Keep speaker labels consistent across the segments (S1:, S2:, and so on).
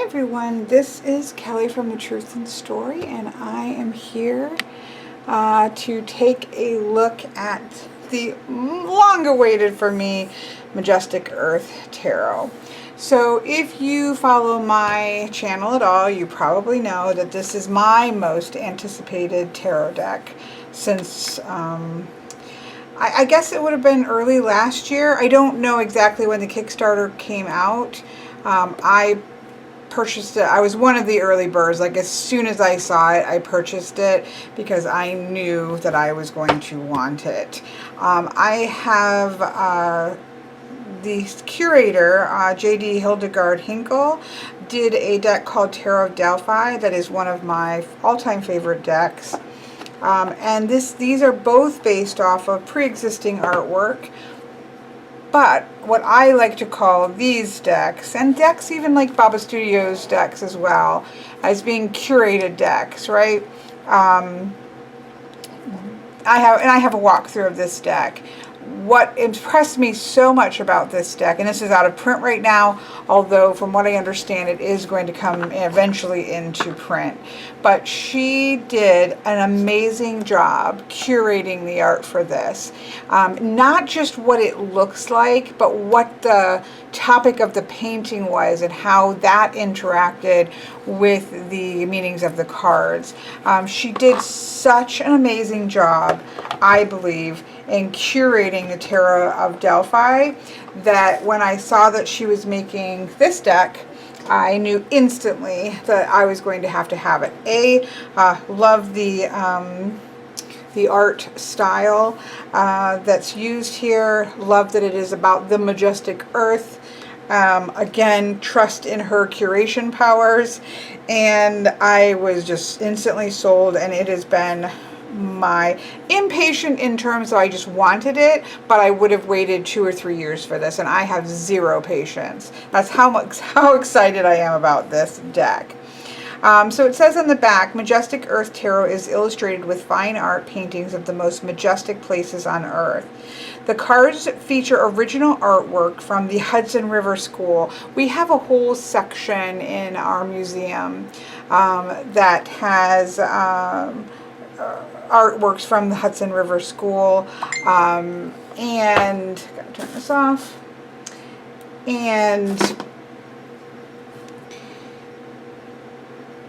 S1: everyone, this is Kelly from The Truth and Story, and I am here to take a look at the long-awaited for me Majestic Earth Tarot. So if you follow my channel at all, you probably know that this is my most anticipated tarot deck since I guess it would have been early last year. I don't know exactly when the Kickstarter came out. I purchased it. I was one of the early birds. Like as soon as I saw it, I purchased it because I knew that I was going to want it. I have the curator, J.D. Hildegard Hinkle, did a deck called Tarot of Delphi that is one of my all-time favorite decks. And these are both based off of pre-existing artwork. But what I like to call these decks, and decks even like Baba Studios decks as well, as being curated decks, right? I have a walkthrough of this deck. What impressed me so much about this deck, and this is out of print right now, although from what I understand it is going to come eventually into print, but she did an amazing job curating the art for this. Not just what it looks like, but what the topic of the painting was and how that interacted with the meanings of the cards. She did such an amazing job, I believe, in curating the Tarot of Delphi, that when I saw that she was making this deck, I knew instantly that I was going to have it. Love the art style that's used here. Love that it is about the majestic earth. Again, trust in her curation powers, and I was just instantly sold, and it has been my impatient in terms of I just wanted it, but I would have waited 2 or 3 years for this, and I have zero patience. That's how excited I am about this deck. So it says on the back, Majestic Earth Tarot is illustrated with fine art paintings of the most majestic places on Earth. The cards feature original artwork from the Hudson River School. We have a whole section in our museum that has artworks from the Hudson River School, and gotta turn this off, and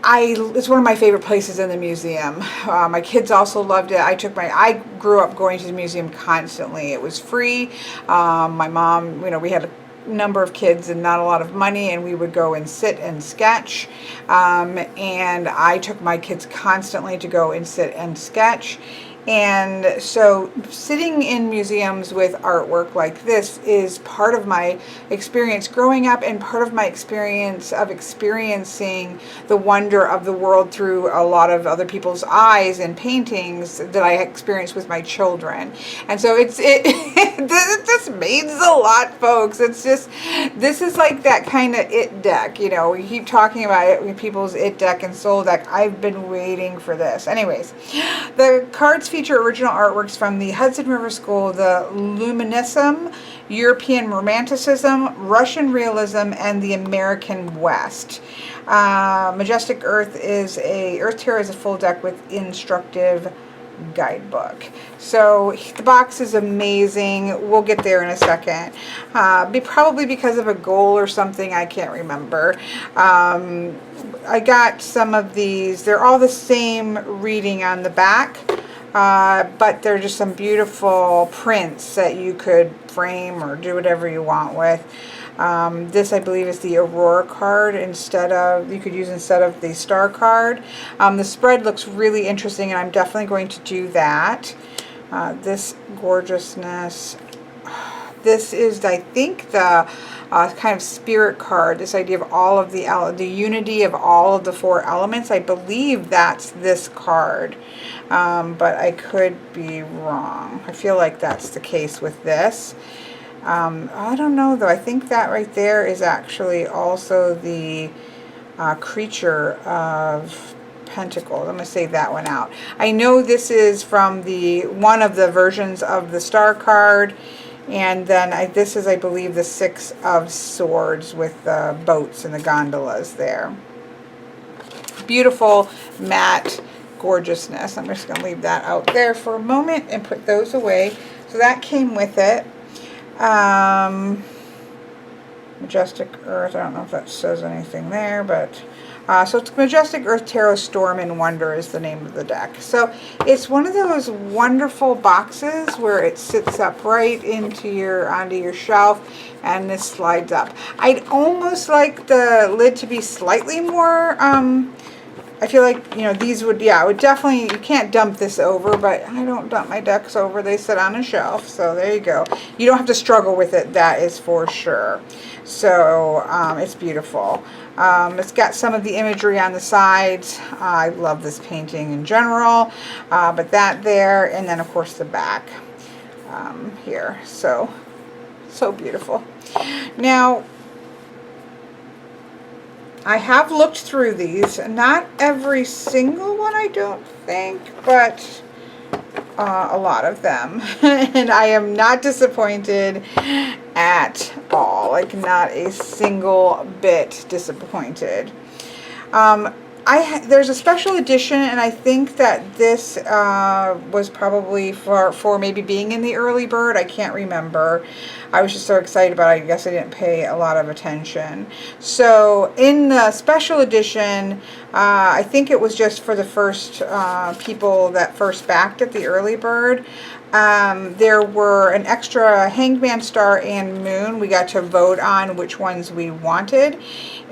S1: it's one of my favorite places in the museum. My kids also loved it. I grew up going to the museum constantly. It was free. My mom, we had a number of kids and not a lot of money, and we would go and sit and sketch, and I took my kids constantly to go and sit and sketch. And so sitting in museums with artwork like this is part of my experience growing up, and part of my experience of experiencing the wonder of the world through a lot of other people's eyes and paintings that I experienced with my children. And so this means a lot, folks. This is like that kind of it deck. We keep talking about it, people's it deck and soul deck. I've been waiting for this. Anyways, the cards feature original artworks from the Hudson River School, the Luminism, European Romanticism, Russian Realism, and the American West. Majestic Earth Tarot is a full deck with instructive guidebook. So the box is amazing. We'll get there in a second. Probably because of a goal or something, I can't remember. I got some of these. They're all the same reading on the back. But they're just some beautiful prints that you could frame or do whatever you want with. This, I believe, is the Aurora card you could use instead of the Star card. The spread looks really interesting, and I'm definitely going to do that. This gorgeousness. This is, I think, the kind of spirit card, this idea of all of the unity of all of the 4 elements. I believe that's this card, but I could be wrong. I feel like that's the case with this. I don't know, though. I think that right there is actually also the creature of Pentacles. I'm going to save that one out. I know this is from one of the versions of the Star card, And then this is, I believe, the 6 of Swords with the boats and the gondolas there. Beautiful matte gorgeousness. I'm just going to leave that out there for a moment and put those away. So that came with it. Majestic Earth, I don't know if that says anything there, but so it's Majestic Earth Tarot Storm and Wonder is the name of the deck. So it's one of those wonderful boxes where it sits up right onto your shelf, and this slides up. I'd almost like the lid to be slightly more, I feel like, you know, these would, yeah, it would definitely, you can't dump this over, but I don't dump my decks over. They sit on a shelf, so there you go. You don't have to struggle with it, that is for sure. So it's beautiful. It's got some of the imagery on the sides. I love this painting in general, but that there, and then of course the back here. So beautiful. Now, I have looked through these, not every single one I don't think, but a lot of them. And I am not disappointed at all, like not a single bit disappointed. There's a special edition, and I think that this was probably for maybe being in the early bird. I can't remember. I was just so excited about it. I guess I didn't pay a lot of attention. So in the special edition, I think it was just for the first people that first backed at the early bird. There were an extra Hangman Star and Moon. We got to vote on which ones we wanted.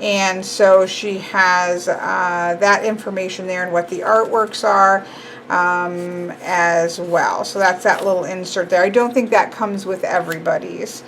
S1: And so she has that information there and what the artworks are as well. So that's that little insert there. I don't think that comes with everybody's.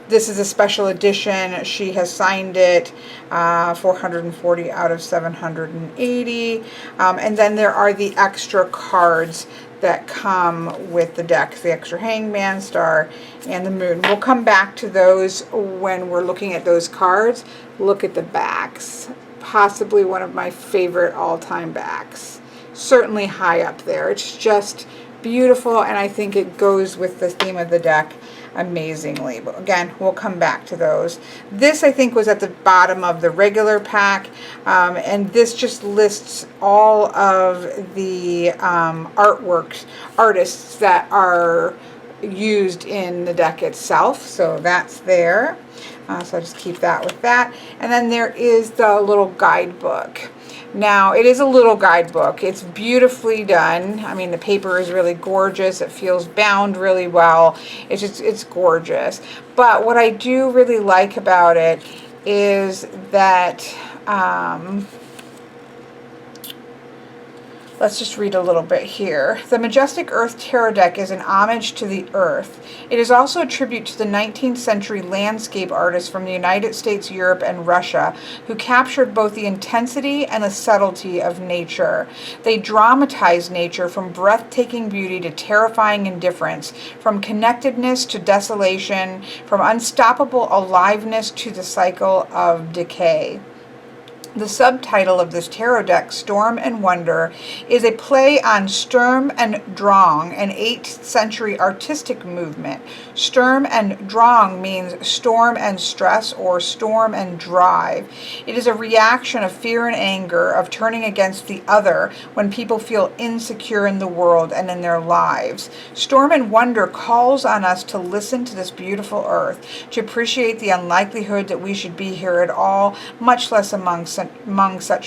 S1: This is a special edition. She has signed it 440 out of 780. And then there are the extra cards that come with the deck, the extra Hangman Star and the Moon. We'll come back to those when we're looking at those cards. Look at the backs. Possibly one of my favorite all-time backs. Certainly high up there. It's just beautiful, and I think it goes with the theme of the deck amazingly. But again, we'll come back to those. This, I think, was at the bottom of the regular pack, and this just lists all of the artists that are used in the deck itself. So that's there. So I just keep that with that. And then there is the little guidebook. Now, it is a little guidebook. It's beautifully done. I mean, the paper is really gorgeous. It feels bound really well. It's gorgeous. But what I do really like about it is that, let's just read a little bit here. The Majestic Earth Tarot deck is an homage to the Earth. It is also a tribute to the 19th century landscape artists from the United States, Europe, and Russia who captured both the intensity and the subtlety of nature. They dramatized nature from breathtaking beauty to terrifying indifference, from connectedness to desolation, from unstoppable aliveness to the cycle of decay. The subtitle of this tarot deck, Storm and Wonder, is a play on Sturm and Drang, an 8th century artistic movement. Sturm and Drang means storm and stress, or storm and drive. It is a reaction of fear and anger, of turning against the other when people feel insecure in the world and in their lives. Storm and Wonder calls on us to listen to this beautiful earth, to appreciate the unlikelihood that we should be here at all, much less among such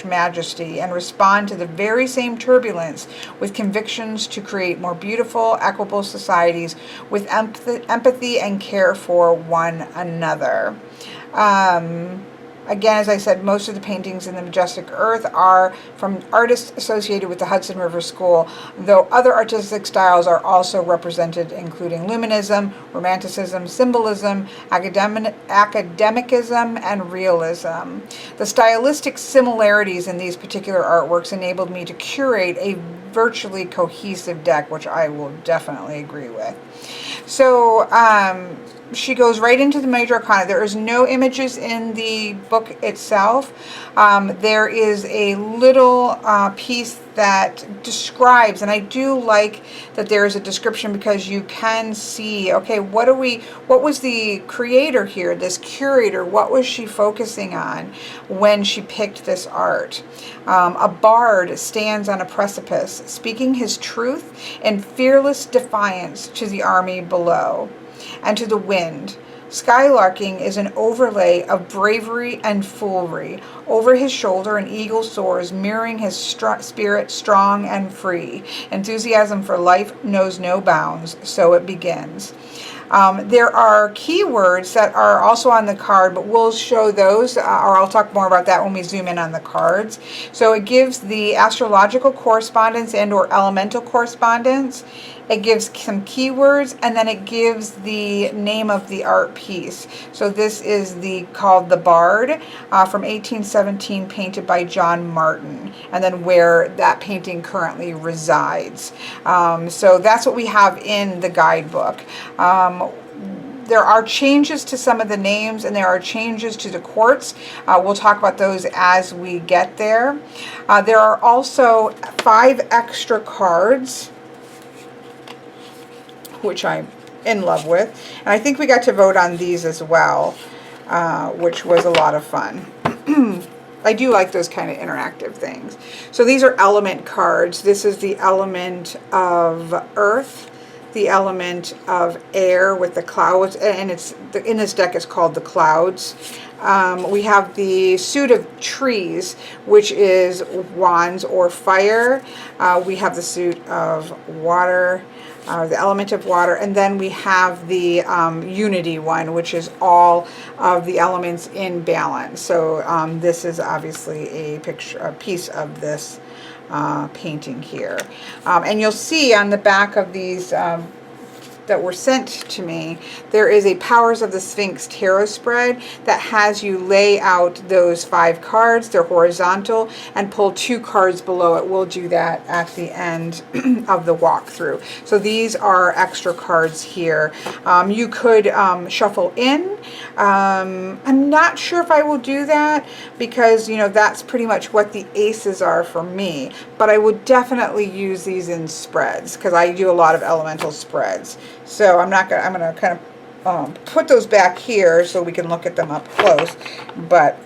S1: majesty, and respond to the very same turbulence with convictions to create more beautiful, equitable societies with empathy and care for one another. Again, as I said, most of the paintings in the Majestic Earth are from artists associated with the Hudson River School, though other artistic styles are also represented, including Luminism, Romanticism, Symbolism, Academicism, and Realism. The stylistic similarities in these particular artworks enabled me to curate a virtually cohesive deck, which I will definitely agree with. So she goes right into the major arcana. There is no images in the book itself. There is a little piece that describes, and I do like that there is a description, because you can see, okay, what was the creator here, this curator, what was she focusing on when she picked this art? A bard stands on a precipice, speaking his truth in fearless defiance to the army below and to the wind. Skylarking is an overlay of bravery and foolery. Over his shoulder, an eagle soars, mirroring his spirit strong and free. Enthusiasm for life knows no bounds, so it begins. There are keywords that are also on the card, but we'll show those, or I'll talk more about that when we zoom in on the cards. So it gives the astrological correspondence and or elemental correspondence. It gives some keywords, and then it gives the name of the art piece. So this is called The Bard from 1817, painted by John Martin, and then where that painting currently resides. So that's what we have in the guidebook. There are changes to some of the names, and there are changes to the quartz. We'll talk about those as we get there. There are also 5 extra cards, which I'm in love with. And I think we got to vote on these as well, which was a lot of fun. I do like those kind of interactive things. So these are element cards. This is the element of earth, the element of air with the clouds, and in this deck it's called the clouds. We have the suit of trees, which is wands or fire. We have the suit of water, the element of water, and then we have the unity one, which is all of the elements in balance. So this is obviously a piece of this painting here, and you'll see on the back of these that were sent to me, there is a Powers of the Sphinx tarot spread that has you lay out those 5 cards. They're horizontal, and pull 2 cards below it. We'll do that at the end of the walkthrough. So these are extra cards here. You could shuffle in. I'm not sure if I will do that, because that's pretty much what the aces are for me, but I would definitely use these in spreads, because I do a lot of elemental spreads. So I'm gonna kind of put those back here so we can look at them up close, but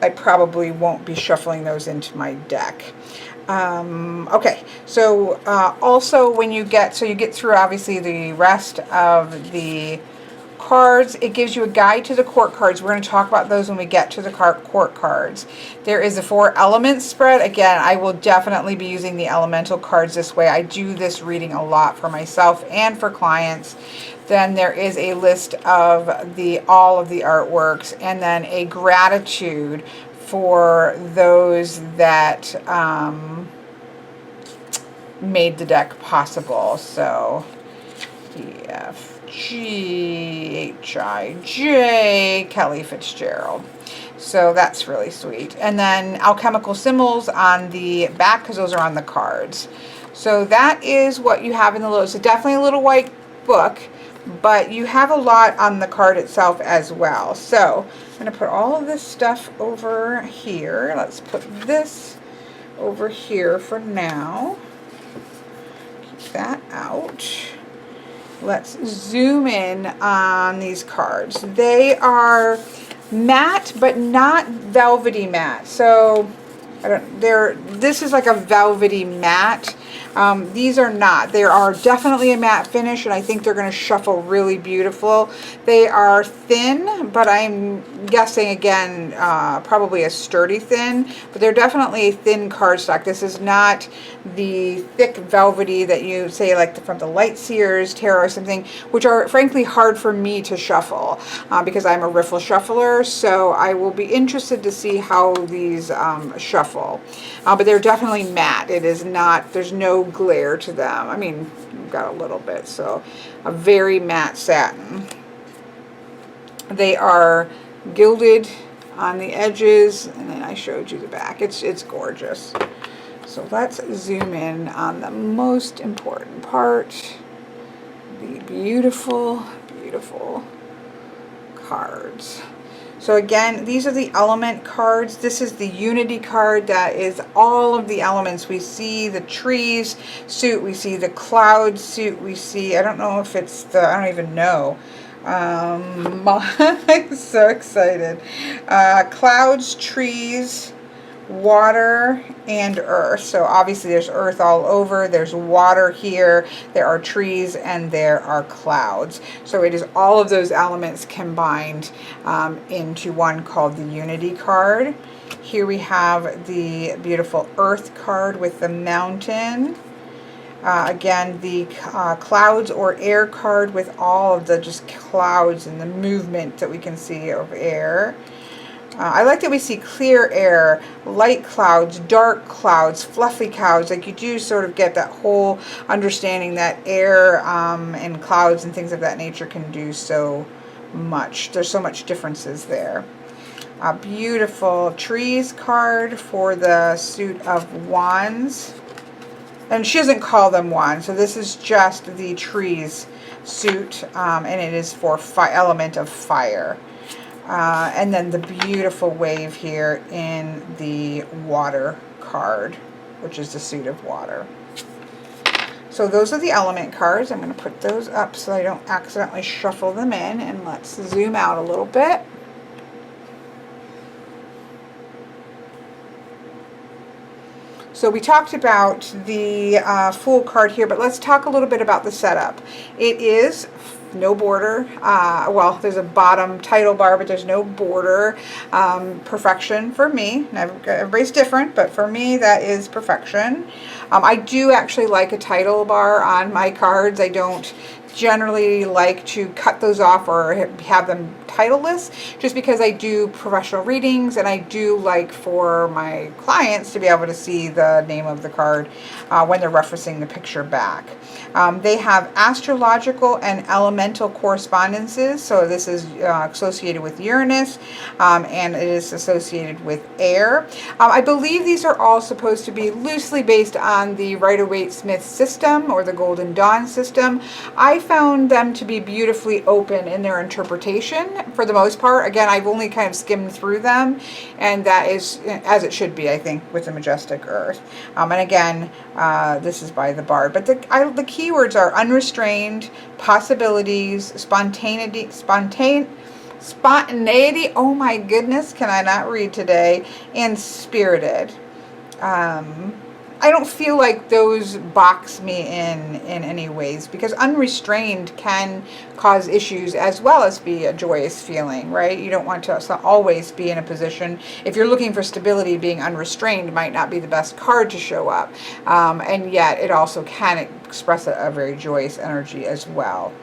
S1: I probably won't be shuffling those into my deck. Okay, so also when you get through obviously the rest of the cards, it gives you a guide to the court cards. We're going to talk about those when we get to the court cards. There is a 4 elements spread. Again, I will definitely be using the elemental cards this way. I do this reading a lot for myself and for clients. Then there is a list of all of the artworks, and then a gratitude for those that made the deck possible. So G-H-I-J, Kelly Fitzgerald. So that's really sweet. And then alchemical symbols on the back, because those are on the cards. So that is what you have in the little. It's definitely a little white book, but you have a lot on the card itself as well. So I'm going to put all of this stuff over here. Let's put this over here for now. Keep that out. Let's zoom in on these cards. They are matte, but not velvety matte. So this is like a velvety matte. These are not. They are definitely a matte finish, and I think they're going to shuffle really beautiful. They are thin, but I'm guessing again probably a sturdy thin, but they're definitely a thin cardstock. This is not the thick velvety that you say like from the Light Seers Tarot or something, which are frankly hard for me to shuffle because I'm a riffle shuffler. So I will be interested to see how these shuffle, but they're definitely matte. It is not, there's no glare to them. I mean, you've got a little bit. So a very matte satin. They are gilded on the edges, and then I showed you the back. It's gorgeous. So let's zoom in on the most important part, the beautiful, beautiful cards. So again, these are the element cards. This is the unity card that is all of the elements. We see the trees suit, we see the cloud suit, we see, I don't know if it's the, I don't even know. I'm so excited. Clouds, trees, water, and earth. So obviously there's earth all over, there's water here, there are trees, and there are clouds. So it is all of those elements combined into one called the unity card. Here we have the beautiful earth card with the mountain. Again, the clouds or air card with all of the just clouds and the movement that we can see of air. I like that we see clear air, light clouds, dark clouds, fluffy clouds. Like you do sort of get that whole understanding that air and clouds and things of that nature can do so much. There's so much differences there. A beautiful trees card for the suit of wands. And she doesn't call them wands, so this is just the trees suit, and it is for element of fire. And then the beautiful wave here in the water card, which is the suit of water. So those are the element cards. I'm going to put those up so I don't accidentally shuffle them in. And let's zoom out a little bit. So we talked about the Fool card here, but let's talk a little bit about the setup. It is no border. Well, there's a bottom title bar, but there's no border. Perfection for me. Everybody's different, but for me, that is perfection. I do actually like a title bar on my cards. I don't generally like to cut those off or have them titleless, just because I do professional readings and I do like for my clients to be able to see the name of the card when they're referencing the picture back. They have astrological and elemental correspondences, so this is associated with Uranus, and it is associated with air. I believe these are all supposed to be loosely based on the Rider-Waite-Smith system or the Golden Dawn system. I found them to be beautifully open in their interpretation for the most part. Again, I've only kind of skimmed through them, and that is as it should be, I think, with the Majestic Earth. And again, this is by the Bard. But the keywords are unrestrained, possibilities, spontaneity, oh my goodness, can I not read today, and spirited. I don't feel like those box me in any ways, because unrestrained can cause issues as well as be a joyous feeling, right? You don't want to always be in a position. If you're looking for stability, being unrestrained might not be the best card to show up. And yet it also can express a very joyous energy as well.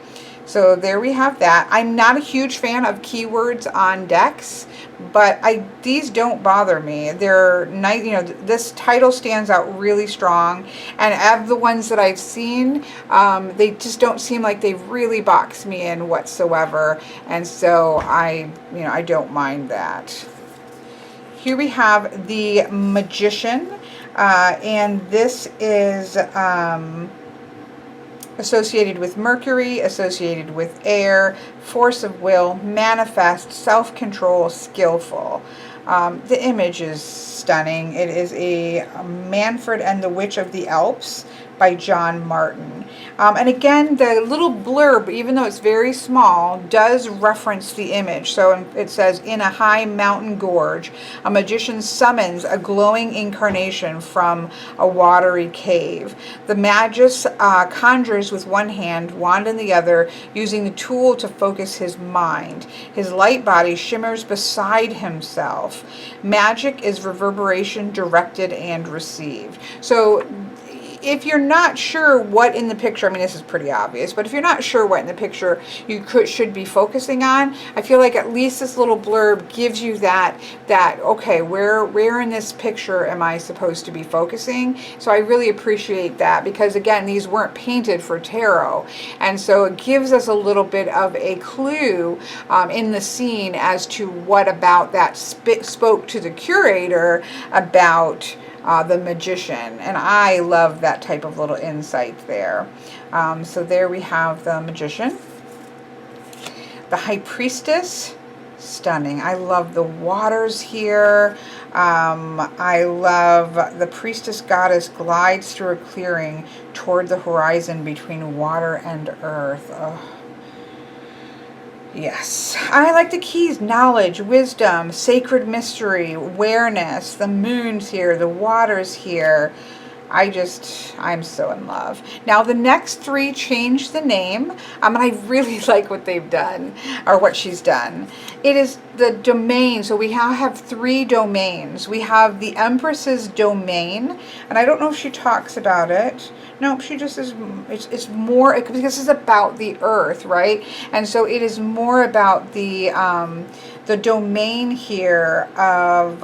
S1: So there we have that. I'm not a huge fan of keywords on decks, but these don't bother me. They're nice. You know, this title stands out really strong, and of the ones that I've seen, they just don't seem like they really box me in whatsoever, and so I don't mind that. Here we have the Magician, and this is associated with Mercury, associated with air, force of will, manifest, self-control, skillful. The image is stunning. It is a Manfred and the Witch of the Alps by John Martin. And again, the little blurb, even though it's very small, does reference the image. So it says, in a high mountain gorge, a magician summons a glowing incarnation from a watery cave. The magus conjures with one hand, wand in the other, using the tool to focus his mind. His light body shimmers beside himself. Magic is reverberation directed and received. So if you're not sure what in the picture, I mean, this is pretty obvious, but if you're not sure what in the picture you should be focusing on, I feel like at least this little blurb gives you that okay, where in this picture am I supposed to be focusing? So I really appreciate that, because again, these weren't painted for tarot, and so it gives us a little bit of a clue in the scene as to what about that spoke to the curator about the Magician. And I love that type of little insight there. So there we have the Magician. The High Priestess, stunning. I love the waters here. I love the Priestess Goddess glides through a clearing toward the horizon between water and earth. Oh. Yes. I like the keys: knowledge, wisdom, sacred mystery, awareness, the moons here, the waters here. I'm so in love. Now the next three changed the name, and I really like what they've done, or what she's done. It is the domain. So we now have three domains. We have the Empress's domain, and I don't know if she talks about it. Nope, she just is, it's more, because this is about the earth, right? And so it is more about the domain here of,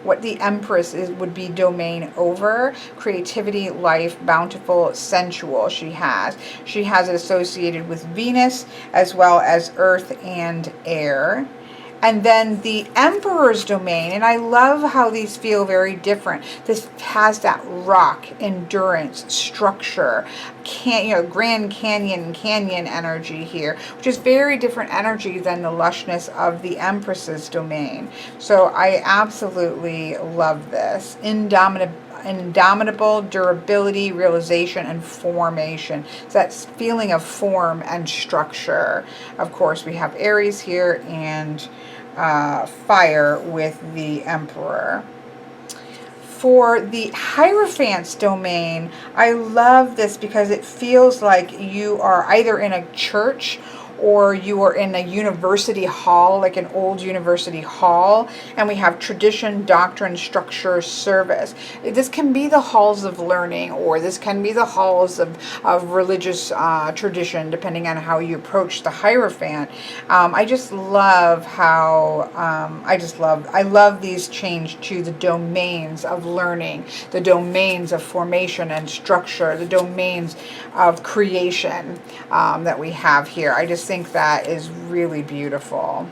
S1: what the Empress would be domain over: creativity, life, bountiful, sensual. She has it associated with Venus as well as earth and air. And then the Emperor's domain, and I love how these feel very different. This has that rock, endurance, structure, Grand Canyon energy here, which is very different energy than the lushness of the Empress's domain. So I absolutely love this. Indomitable, durability, realization, and formation. So that's feeling of form and structure. Of course, we have Aries here, and fire with the Emperor. For the Hierophant's domain, I love this because it feels like you are either in a church or you are in a university hall, like an old university hall, and we have tradition, doctrine, structure, service. This can be the halls of learning, or this can be the halls of religious tradition, depending on how you approach the Hierophant. I just love how, I love these change to the domains of learning, the domains of formation and structure, the domains of creation that we have here. I just think that is really beautiful.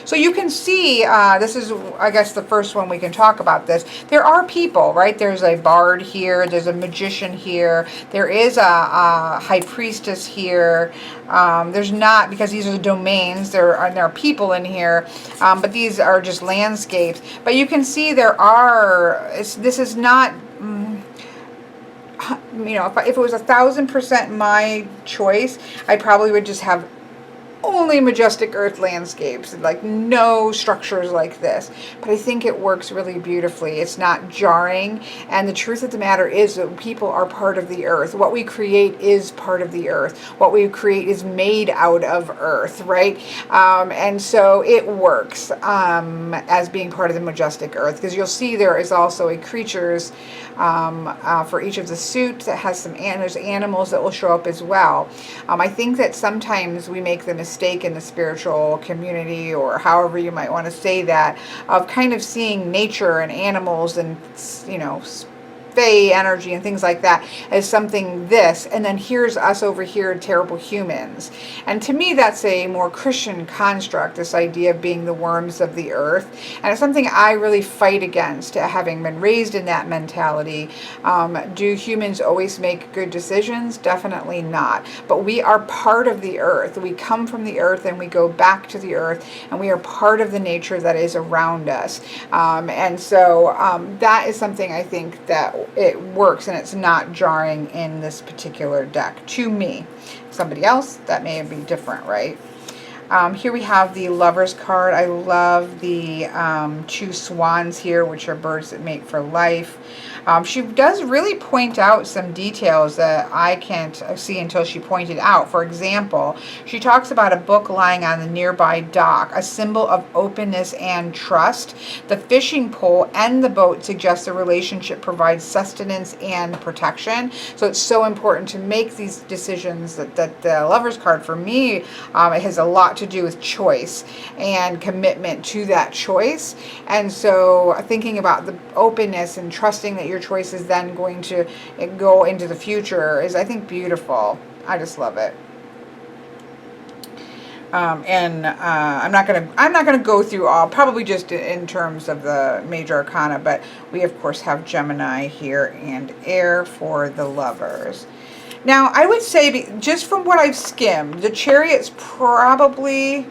S1: So you can see, this is, I guess, the first one we can talk about this. There are people, right? There's a bard here. There's a magician here. There is a high priestess here. There's not, because these are the domains. There are people in here, but these are just landscapes. But you can see there are, this is not, if it was 1,000% my choice, I probably would just have only majestic earth landscapes, like no structures like this. But I think it works really beautifully. It's not jarring, and the truth of the matter is that people are part of the earth. What we create is part of the earth. What we create is made out of earth, right? And so it works as being part of the majestic earth, because you'll see there is also a creatures for each of the suits that has some there's animals that will show up as well. I think that sometimes we make the mistake in the spiritual community, or however you might want to say that, of kind of seeing nature and animals and, fae energy and things like that as something this, and then here's us over here, terrible humans. And to me, that's a more Christian construct, this idea of being the worms of the earth. And it's something I really fight against, having been raised in that mentality. Do humans always make good decisions? Definitely not. But we are part of the earth. We come from the earth and we go back to the earth, and we are part of the nature that is around us. And so that is something I think that it works, and it's not jarring in this particular deck to me. Somebody else, that may be different, right? Here we have the Lover's card. I love the two swans here, which are birds that mate for life. She does really point out some details that I can't see until she pointed out. For example, she talks about a book lying on the nearby dock, a symbol of openness and trust. The fishing pole and the boat suggest the relationship provides sustenance and protection. So it's so important to make these decisions. That the Lover's card, for me, it has a lot to do with choice and commitment to that choice. And so thinking about the openness and trusting that your choice is then going to go into the future is, I think, beautiful. I just love it. I'm not gonna go through all, probably just in terms of the major arcana, but we of course have Gemini here and air for the lovers. Now I would say, just from what I've skimmed, the Chariot's probably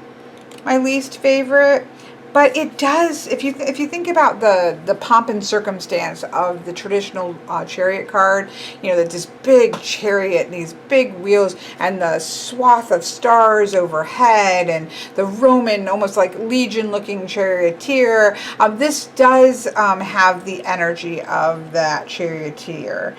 S1: my least favorite. But it does, if you think about the pomp and circumstance of the traditional chariot card, you know, that this big chariot and these big wheels and the swath of stars overhead and the Roman, almost like legion looking charioteer, this does have the energy of that charioteer.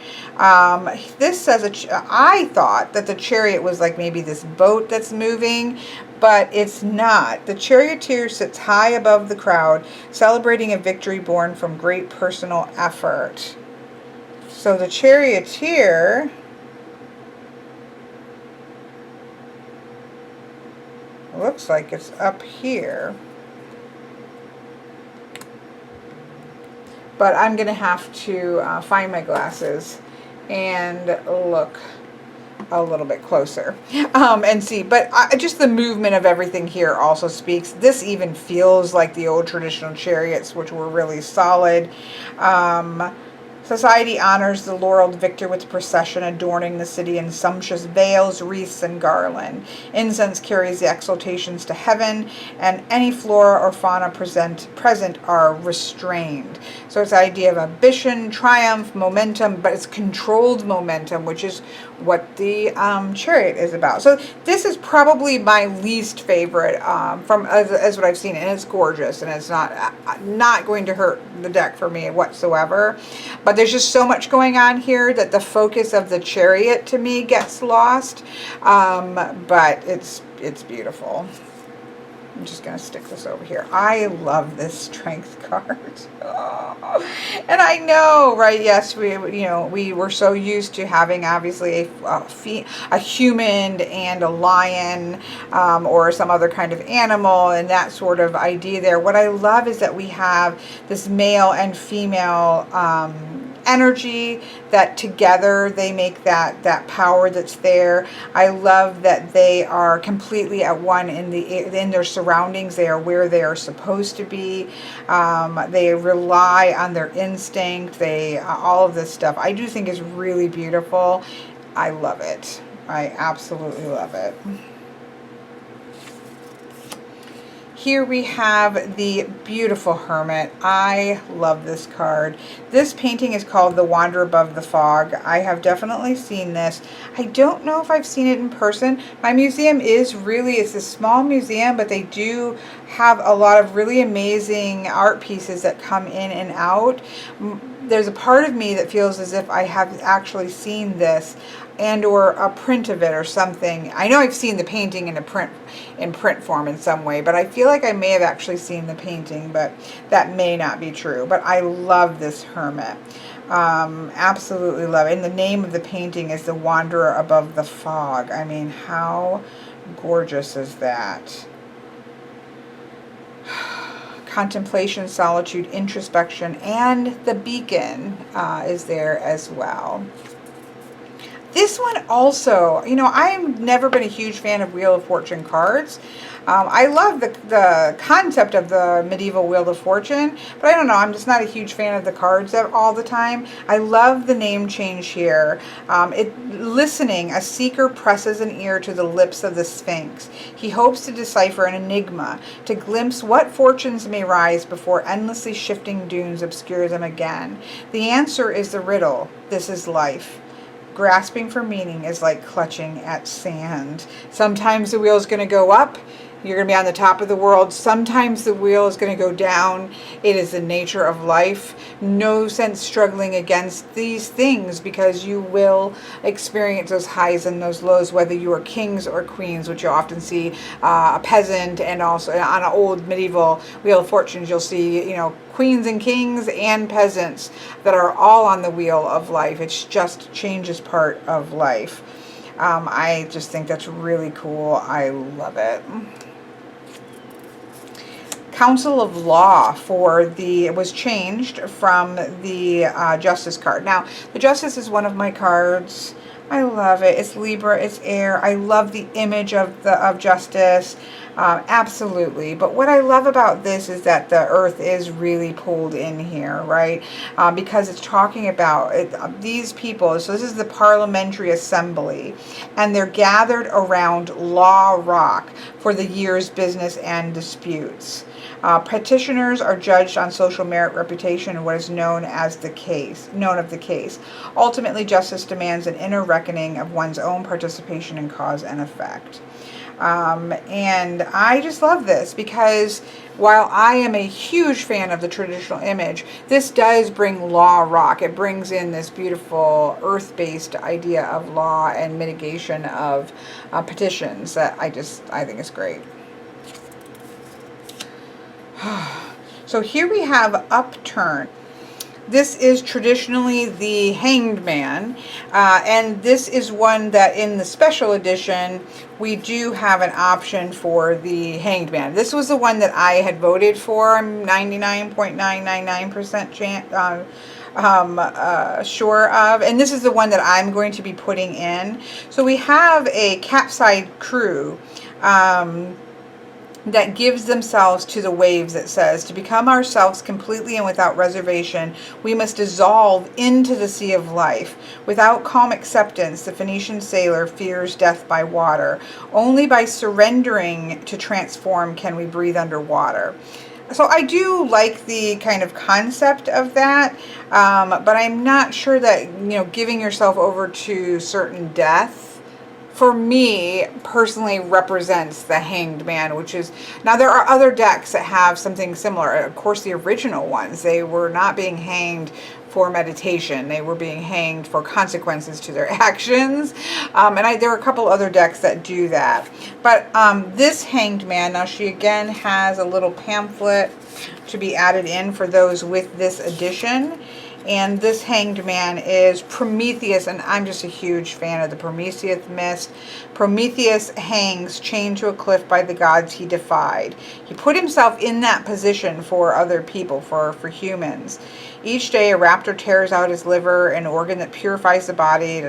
S1: This says, I thought that the chariot was like maybe this boat that's moving, but it's not. The charioteer sits high above the crowd, celebrating a victory born from great personal effort. So the charioteer looks like it's up here. But I'm going to have to find my glasses and look a little bit closer and see. But just the movement of everything here also speaks. This even feels like the old traditional chariots, which were really solid. Society honors the laureled victor with procession adorning the city in sumptuous veils, wreaths, and garland. Incense carries the exaltations to heaven, and any flora or fauna present are restrained. So it's the idea of ambition, triumph, momentum, but it's controlled momentum, which is what the chariot is about. So this is probably my least favorite from as what I've seen, and it's gorgeous, and it's not going to hurt the deck for me whatsoever. But there's just so much going on here that the focus of the chariot to me gets lost. But it's beautiful. I'm just going to stick this over here. I love this strength card. Oh. And I know, right? Yes, we were so used to having obviously a human and a lion or some other kind of animal, and that sort of idea there. What I love is that we have this male and female energy that together they make that power that's there. I love that they are completely at one in their surroundings. They are where they are supposed to be. They rely on their instinct. All of this stuff I do think is really beautiful. I love it. I absolutely love it. Here we have the beautiful Hermit. I love this card. This painting is called The Wanderer Above the Fog. I have definitely seen this. I don't know if I've seen it in person. My museum it's a small museum, but they do have a lot of really amazing art pieces that come in and out. There's a part of me that feels as if I have actually seen this and or a print of it or something. I know I've seen the painting in print form in some way, but I feel like I may have actually seen the painting, but that may not be true. But I love this Hermit. Absolutely love it. And the name of the painting is The Wanderer Above the Fog. I mean, how gorgeous is that? Contemplation, solitude, introspection, and the beacon is there as well. This one also, I've never been a huge fan of Wheel of Fortune cards. I love the concept of the medieval Wheel of Fortune, but I don't know, I'm just not a huge fan of the cards all the time. I love the name change here. Listening, a seeker presses an ear to the lips of the Sphinx. He hopes to decipher an enigma, to glimpse what fortunes may rise before endlessly shifting dunes obscure them again. The answer is the riddle. This is life. Grasping for meaning is like clutching at sand. Sometimes the wheel is going to go up. You're going to be on the top of the world. Sometimes the wheel is going to go down. It is the nature of life. No sense struggling against these things, because you will experience those highs and those lows, whether you are kings or queens, which you'll often see a peasant, and also on an old medieval Wheel of Fortunes, you'll see, queens and kings and peasants that are all on the wheel of life. It's just change is part of life. I just think that's really cool. I love it. Council of Law was changed from the Justice card. Now, the Justice is one of my cards. I love it. It's Libra, it's air. I love the image of justice. Absolutely. But what I love about this is that the earth is really pulled in here, right? Because it's talking about these people. So this is the Parliamentary Assembly, and they're gathered around Law Rock for the year's business and disputes. Petitioners are judged on social merit, reputation, and what is known of the case. Ultimately, justice demands an inner reckoning of one's own participation in cause and effect. And I just love this because while I am a huge fan of the traditional image, this does bring Law Rock. It brings in this beautiful earth-based idea of law and mitigation of petitions that I think is great. So here we have Upturn. This is traditionally the Hanged Man, and this is one that in the special edition we do have an option for the Hanged Man. This was the one that I had voted for. I'm 99.999% sure of, and this is the one that I'm going to be putting in. So we have a capside crew that gives themselves to the waves. It says, to become ourselves completely and without reservation, we must dissolve into the sea of life. Without calm acceptance, the Phoenician sailor fears death by water. Only by surrendering to transform can we breathe underwater. So I do like the kind of concept of that, but I'm not sure that, giving yourself over to certain death, for me, personally represents the Hanged Man, which is, now there are other decks that have something similar. Of course, the original ones, they were not being hanged for meditation. They were being hanged for consequences to their actions. There are a couple other decks that do that. But this Hanged Man, now she again has a little pamphlet to be added in for those with this edition. And this Hanged Man is Prometheus, and I'm just a huge fan of the Prometheus myth. Prometheus hangs chained to a cliff by the gods he defied. He put himself in that position for other people, for humans. Each day a raptor tears out his liver, an organ that purifies the body.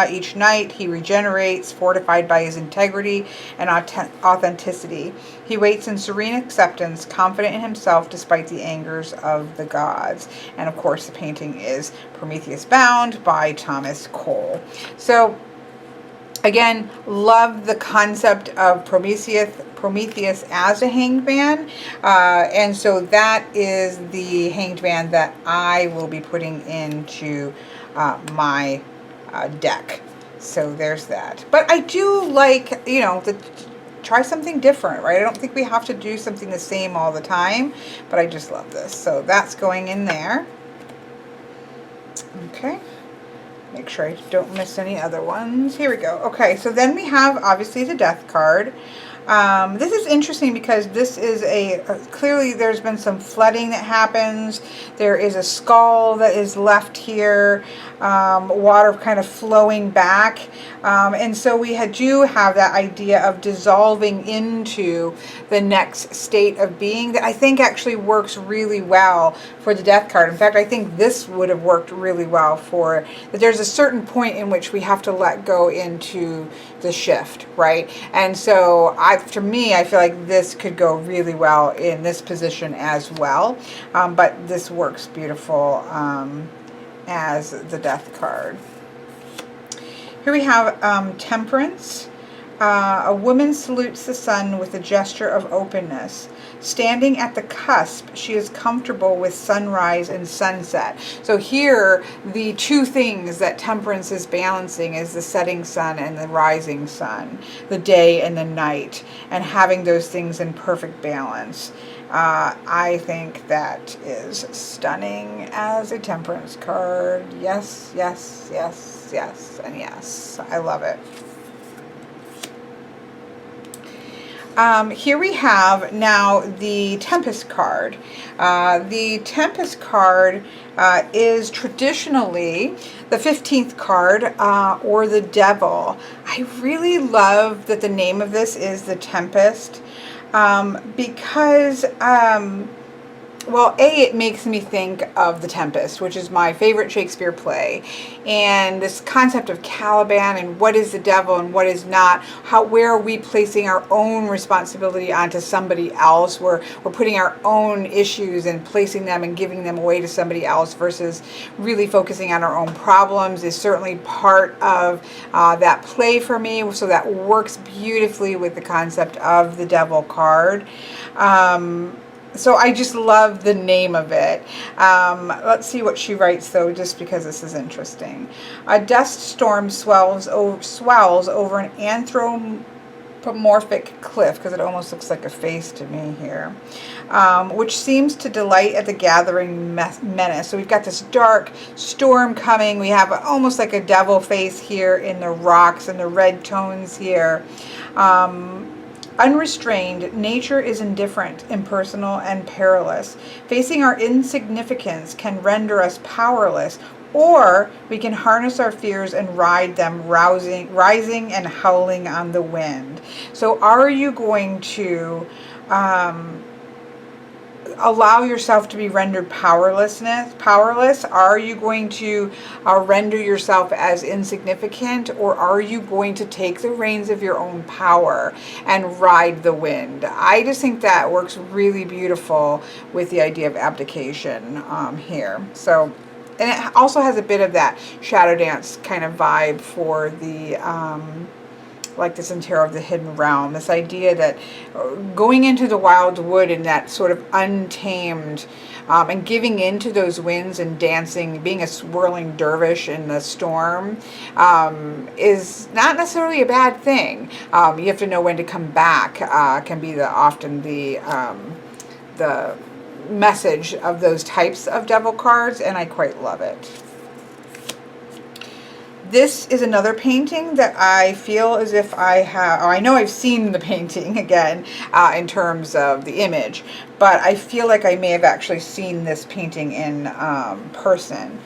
S1: Each night he regenerates, fortified by his integrity and authenticity. He waits in serene acceptance, confident in himself despite the angers of the gods. And of course the painting is Prometheus Bound by Thomas Cole. So again, love the concept of Prometheus as a Hanged Man, and so that is the Hanged Man that I will be putting into my deck. So there's that. But I do like, try something different, right? I don't think we have to do something the same all the time, but I just love this. So that's going in there. Okay. Make sure I don't miss any other ones. Here we go. Okay, so then we have obviously the Death card. This is interesting because this is clearly there's been some flooding that happens. There is a skull that is left here, water kind of flowing back. And so we do have that idea of dissolving into the next state of being that I think actually works really well for the Death card. In fact, I think this would have worked really well for that. There's a certain point in which we have to let go into the shift, right? And so for me, I feel like this could go really well in this position as well. But this works beautiful as the Death card. Here we have Temperance. A woman salutes the sun with a gesture of openness. Standing at the cusp, she is comfortable with sunrise and sunset. So here, the two things that Temperance is balancing is the setting sun and the rising sun, the day and the night, and having those things in perfect balance. I think that is stunning as a Temperance card. Yes, yes, yes, yes, and yes. I love it. Here we have now the Tempest card. The Tempest card is traditionally the 15th card, or the Devil. I really love that the name of this is the Tempest, because well, it makes me think of The Tempest, which is my favorite Shakespeare play. And this concept of Caliban and what is the devil and what is not, where are we placing our own responsibility onto somebody else? We're putting our own issues and placing them and giving them away to somebody else versus really focusing on our own problems is certainly part of that play for me. So that works beautifully with the concept of the devil card. So I just love the name of it. Let's see what she writes, though, just because this is interesting. A dust storm swells over an anthropomorphic cliff, because it almost looks like a face to me here, which seems to delight at the gathering menace. So we've got this dark storm coming. We have almost like a devil face here in the rocks and the red tones here. Unrestrained, nature is indifferent, impersonal, and perilous. Facing our insignificance can render us powerless, or we can harness our fears and ride them, rising and howling on the wind. So are you going to allow yourself to be rendered powerless? Are you going to render yourself as insignificant, or are you going to take the reins of your own power and ride the wind? I just think that works really beautiful with the idea of abdication here. So, and it also has a bit of that shadow dance kind of vibe for the like this in Tarot of the Hidden Realm, this idea that going into the wild wood in that sort of untamed and giving into those winds and dancing, being a swirling dervish in the storm is not necessarily a bad thing. You have to know when to come back, can be often the message of those types of devil cards, and I quite love it. This is another painting that I feel as if I know I've seen the painting again in terms of the image, but I feel like I may have actually seen this painting in person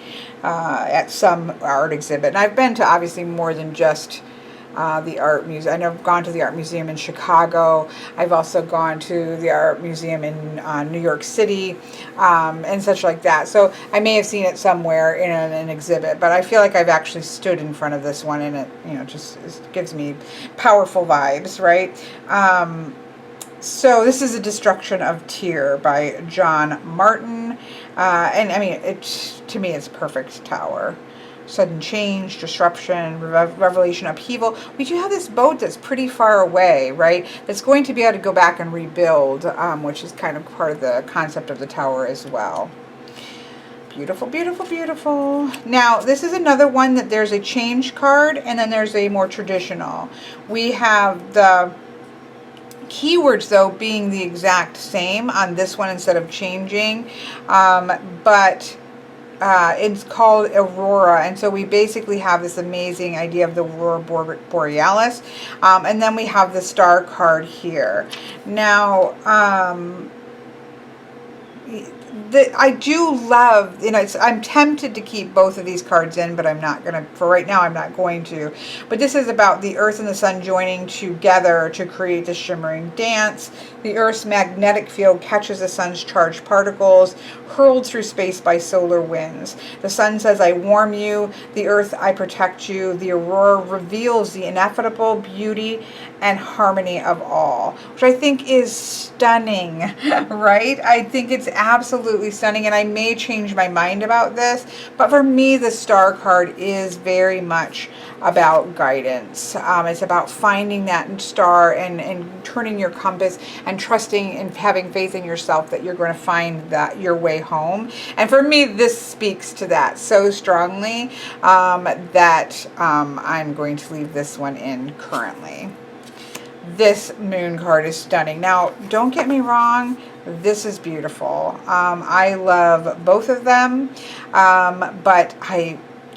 S1: at some art exhibit. And I've been to obviously more than just the art museum. I know I've gone to the art museum in Chicago. I've also gone to the art museum in New York City and such like that. So I may have seen it somewhere in an exhibit, but I feel like I've actually stood in front of this one, and it, just gives me powerful vibes, right? So this is A Destruction of Tyr by John Martin, and I mean, to me, it's a perfect tower. Sudden change, disruption, revelation, upheaval. We do have this boat that's pretty far away, right? That's going to be able to go back and rebuild, which is kind of part of the concept of the tower as well. Beautiful, beautiful, beautiful. Now, this is another one that there's a change card, and then there's a more traditional. We have the keywords, though, being the exact same on this one instead of changing, but it's called Aurora, and so we basically have this amazing idea of the Aurora Borealis, and then we have the star card here. Now, I do love, I'm tempted to keep both of these cards in, but I'm not going to, for right now, I'm not going to. But this is about the Earth and the Sun joining together to create the shimmering dance. The Earth's magnetic field catches the Sun's charged particles, hurled through space by solar winds. The Sun says, I warm you. The Earth, I protect you. The Aurora reveals the ineffable beauty and harmony of all, which I think is stunning, right? I think it's absolutely stunning, and I may change my mind about this, but for me, the star card is very much about guidance. It's about finding that star and turning your compass and trusting and having faith in yourself that you're going to find that your way home. And for me, this speaks to that so strongly that I'm going to leave this one in currently. This moon card is stunning. Now, don't get me wrong, this is beautiful. I love both of them, but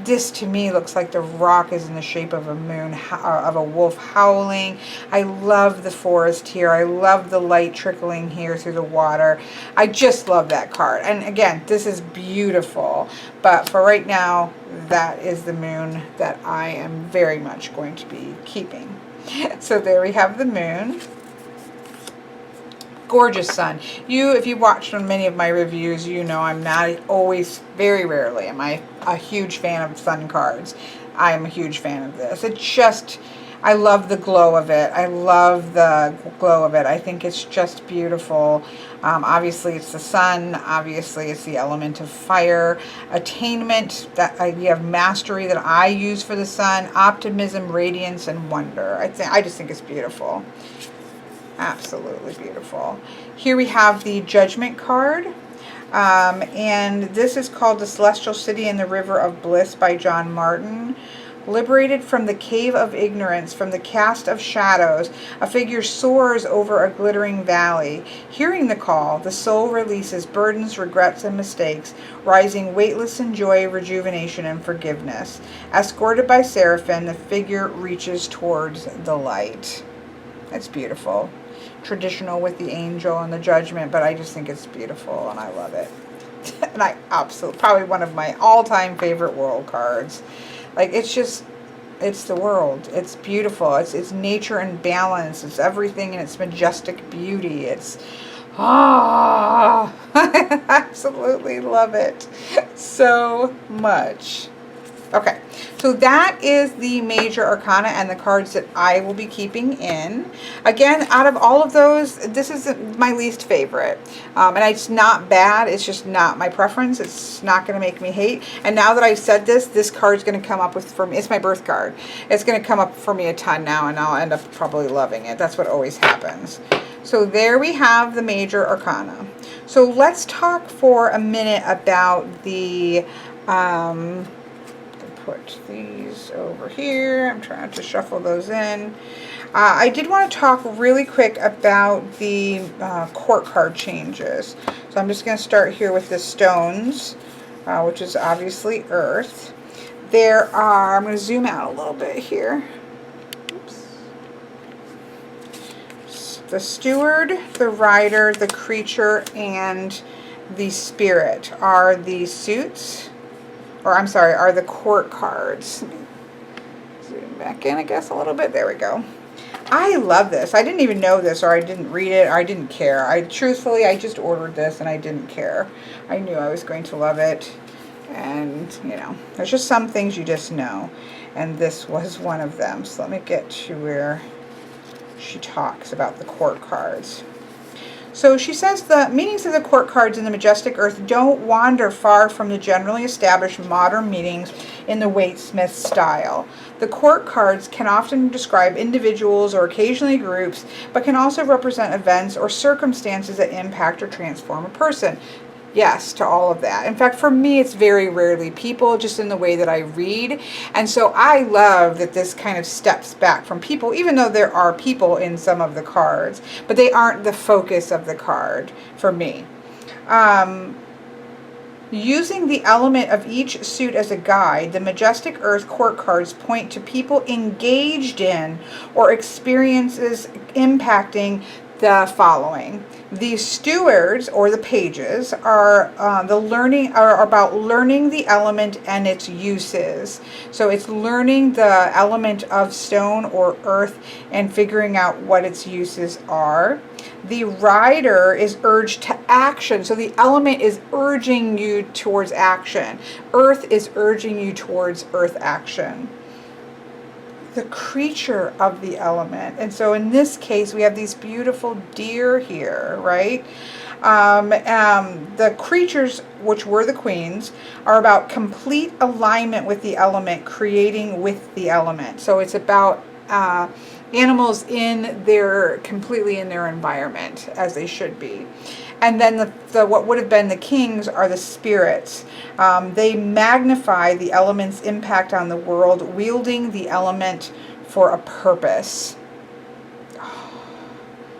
S1: this to me looks like the rock is in the shape of a moon, of a wolf howling. I love the forest here. I love the light trickling here through the water. I just love that card. And again, this is beautiful. But for right now, that is the moon that I am very much going to be keeping. So there we have the moon. Gorgeous sun. If you watched on many of my reviews, you know I'm not always, very rarely am I a huge fan of sun cards. I am a huge fan of this. It's just, I love the glow of it. I love the glow of it. I think it's just beautiful. Obviously it's the sun. Obviously it's the element of fire. Attainment, that idea of mastery that I use for the sun. Optimism, radiance, and wonder. I just think it's beautiful. Absolutely beautiful. Here we have the Judgment card. And this is called The Celestial City and the River of Bliss by John Martin. Liberated from the cave of ignorance, from the cast of shadows, a figure soars over a glittering valley. Hearing the call, the soul releases burdens, regrets, and mistakes, rising weightless in joy, rejuvenation, and forgiveness. Escorted by seraphim, the figure reaches towards the light. It's beautiful. Traditional with the angel and the judgment, but I just think it's beautiful and I love it. And I absolutely, probably one of my all-time favorite world cards. Like, it's just, it's the world. It's beautiful. It's nature and balance. It's everything in its majestic beauty. It's, I absolutely love it so much. Okay, so that is the major arcana and the cards that I will be keeping in. Again, out of all of those, this is my least favorite. And it's not bad, it's just not my preference. It's not going to make me hate. And now that I've said this card's going to come up for me. It's my birth card. It's going to come up for me a ton now, and I'll end up probably loving it. That's what always happens. So there we have the major arcana. So let's talk for a minute about the... put these over here. I'm trying to shuffle those in. I did want to talk really quick about the court card changes. So I'm just going to start here with the stones, which is obviously earth. There are, I'm going to zoom out a little bit here. Oops. The steward, the rider, the creature, and the spirit are the suits. Or I'm sorry, are the court cards. Zoom back in, I guess, a little bit. There we go. I love this. I didn't even know this, or I didn't read it, or I didn't care. Truthfully, I just ordered this and I didn't care. I knew I was going to love it. And, you know, there's just some things you just know. And this was one of them. So let me get to where she talks about the court cards. So she says the meanings of the court cards in the Majestic Earth don't wander far from the generally established modern meanings in the Waite-Smith style. The court cards can often describe individuals or occasionally groups, but can also represent events or circumstances that impact or transform a person. Yes, to all of that. In fact, for me, it's very rarely people, just in the way that I read. And so I love that this kind of steps back from people, even though there are people in some of the cards, but they aren't the focus of the card for me. Using the element of each suit as a guide, the Majestic Earth court cards point to people engaged in or experiences impacting the following. The stewards, or the pages, are about learning the element and its uses. So it's learning the element of stone or earth and figuring out what its uses are. The rider is urged to action. So the element is urging you towards action. Earth is urging you towards earth action. The creature of the element. And so in this case, we have these beautiful deer here, right? The creatures, which were the queens, are about complete alignment with the element, creating with the element. So it's about animals completely in their environment, as they should be. And then what would have been the kings are the spirits. They magnify the element's impact on the world, wielding the element for a purpose.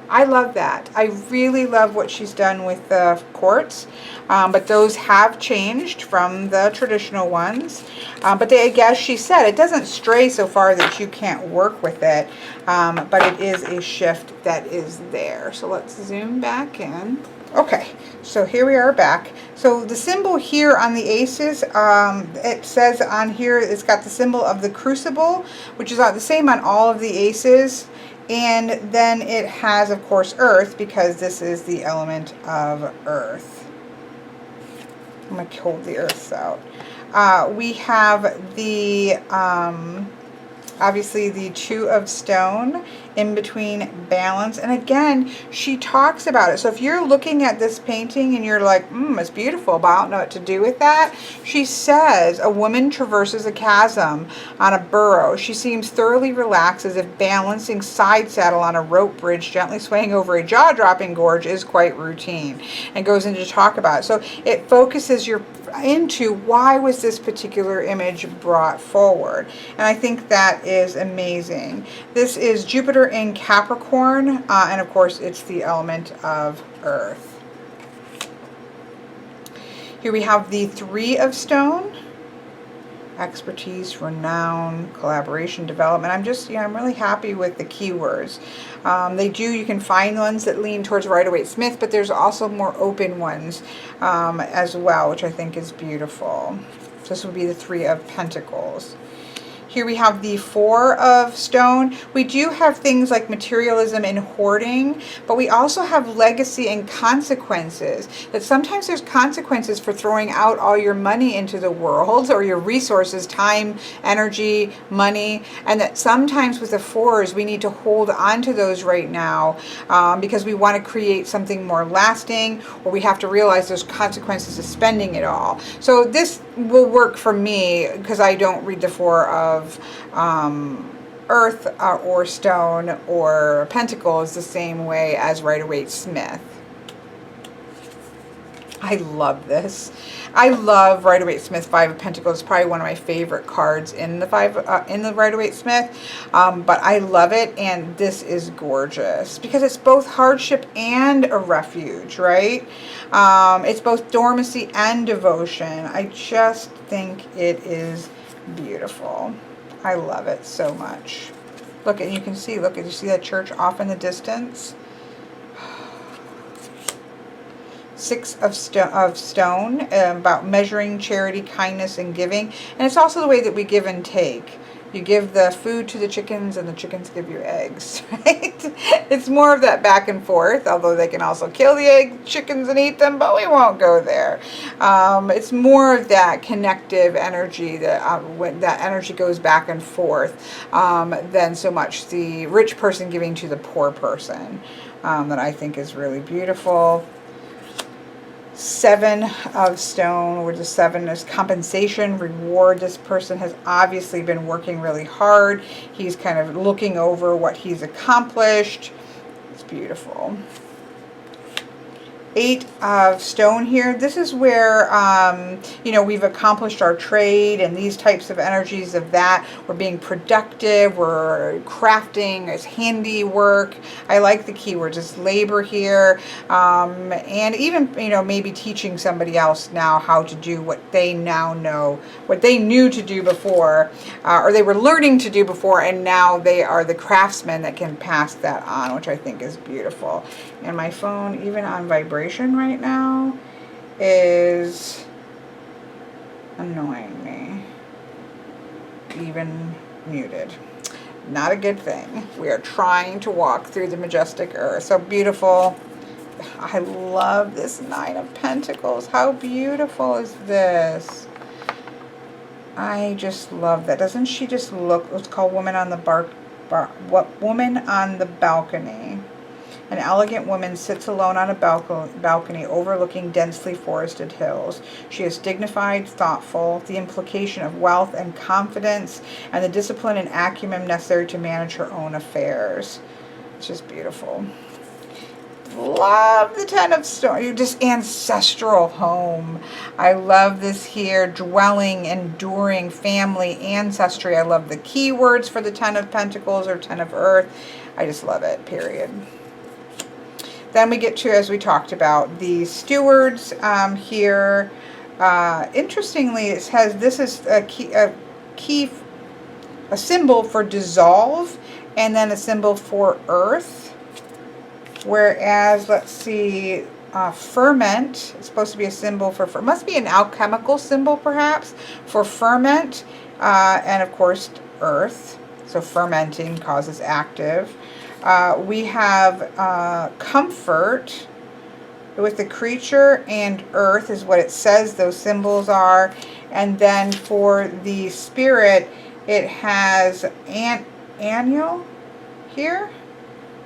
S1: I love that. I really love what she's done with the courts, but those have changed from the traditional ones. But as she said, it doesn't stray so far that you can't work with it, but it is a shift that is there. So let's zoom back in. Okay, so here we are back. So the symbol here on the aces, it says on here, it's got the symbol of the crucible, which is the same on all of the aces. And then it has, of course, earth, because this is the element of earth. I'm going to hold the earths out. We have the, obviously the Two of Stone, in between balance. And again, she talks about it. So if you're looking at this painting and you're like, it's beautiful, but I don't know what to do with that. She says, a woman traverses a chasm on a burrow. She seems thoroughly relaxed, as if balancing side saddle on a rope bridge, gently swaying over a jaw-dropping gorge is quite routine. And goes into talk about it. So it focuses into why was this particular image brought forward. And I think that is amazing. This is Jupiter in Capricorn, and of course it's the element of earth. Here we have the Three of Stone. Expertise, renown, collaboration, development. I'm really happy with the keywords. You can find ones that lean towards Rider-Waite-Smith, but there's also more open ones as well, which I think is beautiful. So this would be the Three of Pentacles. Here we have the Four of Stone. We do have things like materialism and hoarding, but we also have legacy and consequences. That sometimes there's consequences for throwing out all your money into the world, or your resources, time, energy, money, and that sometimes with the fours we need to hold on to those right now because we want to create something more lasting, or we have to realize there's consequences of spending it all. So this will work for me because I don't read the Four of earth or stone or pentacles the same way as Rider-Waite-Smith. I love this. I love Rider-Waite-Smith. Five of Pentacles is probably one of my favorite cards in the in the Rider-Waite-Smith. But I love it, and this is gorgeous because it's both hardship and a refuge, right? It's both dormancy and devotion. I just think it is beautiful. I love it so much. Look, and you can see, look, you see that church off in the distance? Six of Stone, about measuring, charity, kindness, and giving. And it's also the way that we give and take. You give the food to the chickens, and the chickens give you eggs, right? It's more of that back and forth, although they can also kill the chickens and eat them, but we won't go there. It's more of that connective energy, that when that energy goes back and forth, than so much the rich person giving to the poor person, that I think is really beautiful. Seven of Stone, where the seven is compensation, reward. This person has obviously been working really hard. He's kind of looking over what he's accomplished. It's beautiful. Eight of Stone here. This is where, we've accomplished our trade, and these types of energies of that. We're being productive. We're crafting. It's handiwork. I like the keywords. It's labor here. And even, maybe teaching somebody else now how to do what they now know, what they knew to do before, or they were learning to do before, and now they are the craftsmen that can pass that on, which I think is beautiful. And my phone, even on vibration right now, is annoying me. Even muted. Not a good thing. We are trying to walk through the majestic earth. So beautiful. I love this Nine of Pentacles. How beautiful is this? I just love that. Doesn't she just look? It's called Woman on the Woman on the Balcony. An elegant woman sits alone on a balcony overlooking densely forested hills. She is dignified, thoughtful, the implication of wealth and confidence, and the discipline and acumen necessary to manage her own affairs. It's just beautiful. Love the Ten of Stone. You're just ancestral home. I love this here. Dwelling, enduring, family, ancestry. I love the keywords for the Ten of Pentacles or Ten of Earth. I just love it, period. Then we get to, as we talked about, the stewards here. Interestingly, it has, this is a symbol for dissolve, and then a symbol for earth. Whereas, let's see, ferment is supposed to be a symbol for, must be an alchemical symbol perhaps, for ferment, and of course earth. So fermenting causes active. We have comfort with the creature and earth is what it says those symbols are. And then for the spirit, it has annual here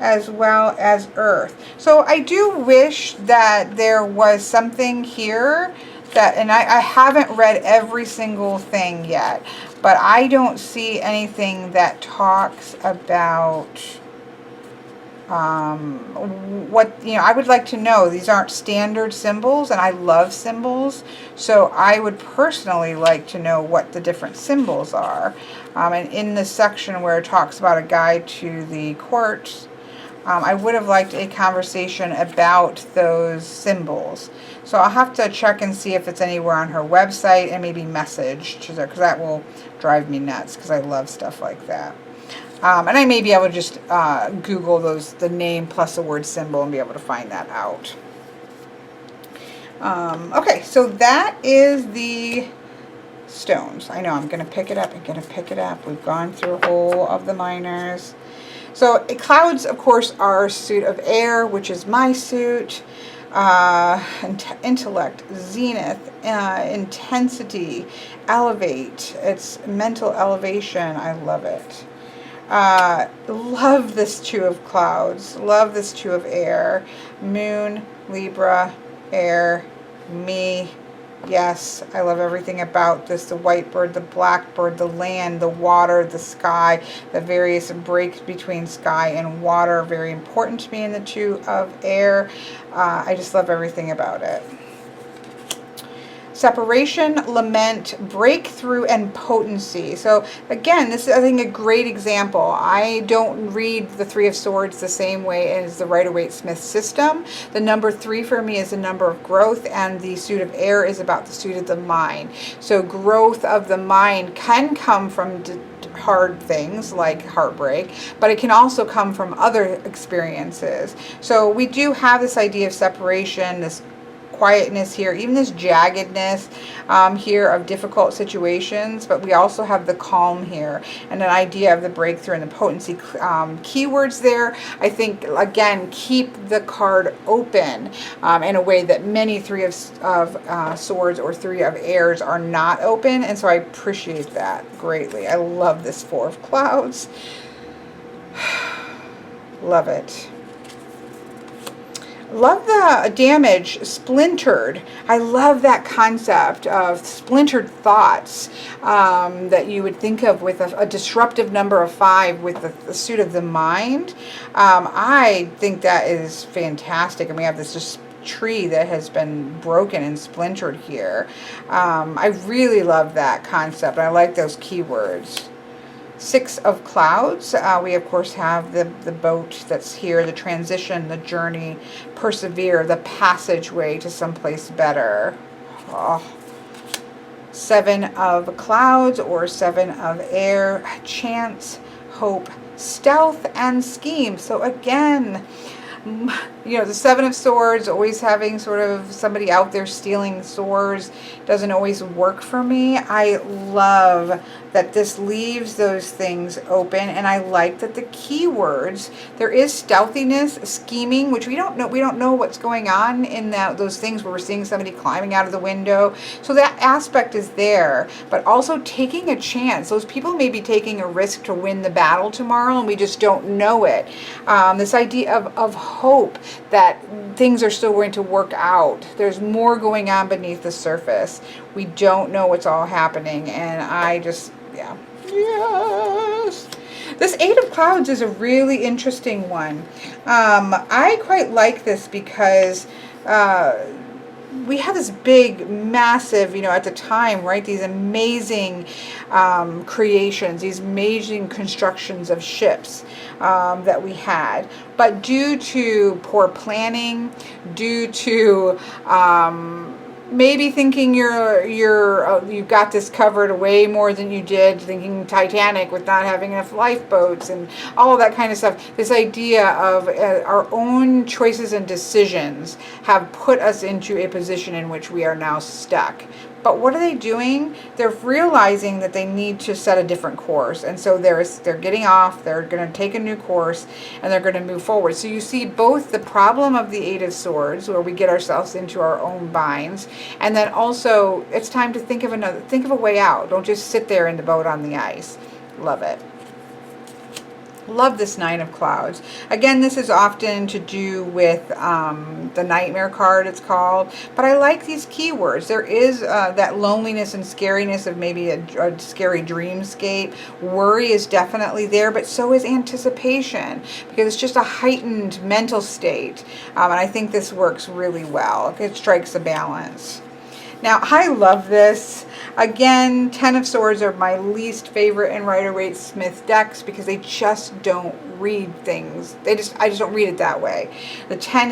S1: as well as earth. So I do wish that there was something here that, and I haven't read every single thing yet, but I don't see anything that talks about what, you know, I would like to know. These aren't standard symbols, and I love symbols, so I would personally like to know what the different symbols are. And in this section where it talks about a guide to the courts, I would have liked a conversation about those symbols. So I'll have to check and see if it's anywhere on her website and maybe message to her, because that will drive me nuts, because I love stuff like that. And I may be able to just Google the name plus the word symbol and be able to find that out. Okay, so that is the stones. I know, I'm going to pick it up. I'm going to pick it up. We've gone through a whole of the minors. So clouds, of course, are a suit of air, which is my suit. Intellect, zenith, intensity, elevate. It's mental elevation. I love it. Love this two of clouds. Love this two of air. Moon, Libra, air, me. Yes, I love everything about this. The white bird, the black bird, the land, the water, the sky, the various breaks between sky and water. Very important to me in the two of air. I just love everything about it. Separation, lament, breakthrough, and potency. So again, this is, I think, a great example. I don't read the Three of Swords the same way as the Rider-Waite-Smith system. The number 3 for me is the number of growth, and the suit of air is about the suit of the mind. So growth of the mind can come from hard things like heartbreak, but it can also come from other experiences. So we do have this idea of separation, this quietness here, even this jaggedness here of difficult situations, but we also have the calm here and an idea of the breakthrough and the potency. Keywords there, I think, again, keep the card open in a way that many Three of Swords or Three of Airs are not open, and so I appreciate that greatly. I love this Four of Clouds. Love it. Love the damage, splintered. I love that concept of splintered thoughts that you would think of with a disruptive number of 5 with the suit of the mind. I think that is fantastic. And we have this just tree that has been broken and splintered here. I really love that concept. I like those keywords. 6 of Clouds, we of course have the boat that's here, the transition, the journey, persevere, the passageway to someplace better. Oh. 7 of Clouds or 7 of Air, chance, hope, stealth, and scheme. So again, you know, the 7 of Swords, always having sort of somebody out there stealing swords, doesn't always work for me. I love that this leaves those things open, and I like that the keywords, there is stealthiness, scheming, which we don't know what's going on in those things where we're seeing somebody climbing out of the window. So that aspect is there, but also taking a chance. Those people may be taking a risk to win the battle tomorrow, and we just don't know it. This idea of hope that things are still going to work out. There's more going on beneath the surface. We don't know what's all happening, and I just, yeah. Yes. This 8 of Clouds is a really interesting one. I quite like this because we have this big, massive, you know, at the time, right, these amazing creations, these amazing constructions of ships that we had. But due to poor planning, due to maybe thinking you've got this covered way more than you did, thinking Titanic with not having enough lifeboats and all of that kind of stuff. This idea of our own choices and decisions have put us into a position in which we are now stuck. But what are they doing? They're realizing that they need to set a different course. And so they're getting off, they're going to take a new course, and they're going to move forward. So you see both the problem of the Eight of Swords, where we get ourselves into our own binds, and then also it's time to think of a way out. Don't just sit there in the boat on the ice. Love it. Love this Nine of Clouds. Again, this is often to do with the Nightmare card, it's called. But I like these keywords. There is that loneliness and scariness of maybe a scary dreamscape. Worry is definitely there, but so is anticipation, because it's just a heightened mental state. And I think this works really well. It strikes a balance. Now, I love this. Again, Ten of Swords are my least favorite in Rider-Waite-Smith decks because they just don't read things. I just don't read it that way.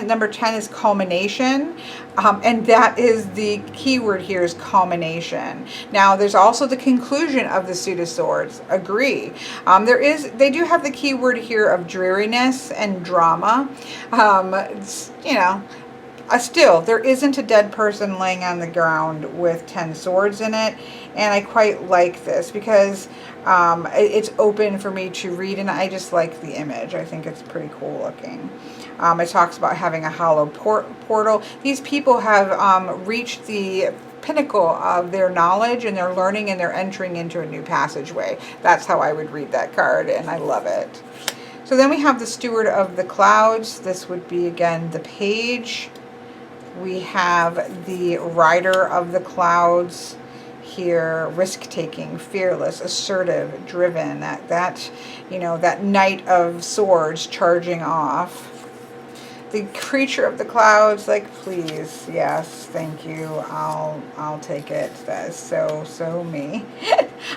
S1: Number 10 is culmination, and that is the keyword here is culmination. Now, there's also the conclusion of the Suit of Swords. Agree. They do have the keyword here of dreariness and drama. Still, there isn't a dead person laying on the ground with 10 swords in it, and I quite like this because it's open for me to read, and I just like the image. I think it's pretty cool looking. It talks about having a hollow portal. These people have reached the pinnacle of their knowledge, and they're learning, and they're entering into a new passageway. That's how I would read that card, and I love it. So then we have the Steward of the Clouds. This would be, again, the page. We have the Rider of the Clouds here, risk-taking, fearless, assertive, driven, that Knight of Swords charging off. The Creature of the Clouds, like, please, yes, thank you, I'll take it. That is so me.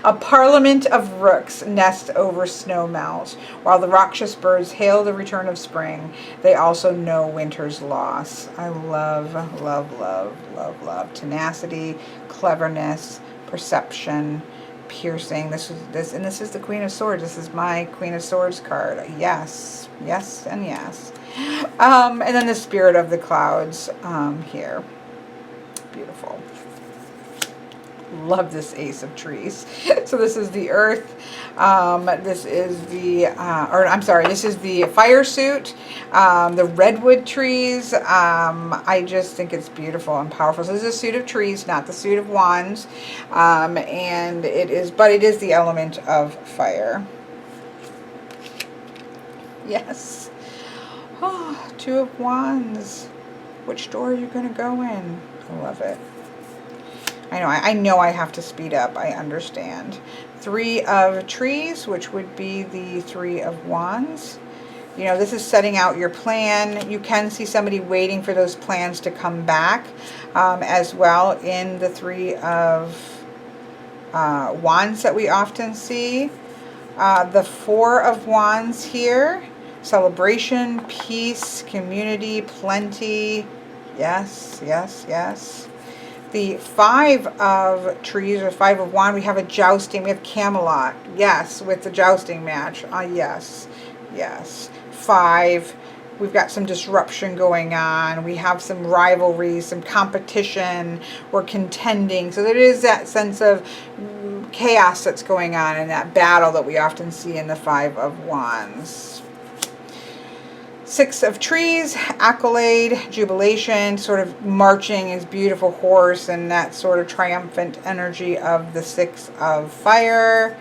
S1: A parliament of rooks nest over snow melt. While the Rakshas birds hail the return of spring, they also know winter's loss. I love, love, love, love, love. Tenacity, cleverness, perception, piercing. This is the Queen of Swords. This is my Queen of Swords card. Yes, yes, and yes. And then the Spirit of the Clouds here. Beautiful. Love this Ace of Trees. So this is the Earth. This is the Fire Suit. The Redwood trees. I just think it's beautiful and powerful. So this is a Suit of Trees, not the Suit of Wands. And it is the element of fire. Yes. Oh, Two of Wands. Which door are you going to go in? I love it. I know I have to speed up. I understand. Three of Trees, which would be the Three of Wands. This is setting out your plan. You can see somebody waiting for those plans to come back as well in the Three of Wands that we often see. The Four of Wands here. Celebration, peace, community, plenty. Yes, yes, yes. The Five of Trees or Five of Wands, we have a jousting. We have Camelot. Yes, with the jousting match. Yes, yes. Five. We've got some disruption going on. We have some rivalry, some competition. We're contending. So there is that sense of chaos that's going on in that battle that we often see in the Five of Wands. Six of Trees, accolade, jubilation, sort of marching his beautiful horse, and that sort of triumphant energy of the Six of Fire.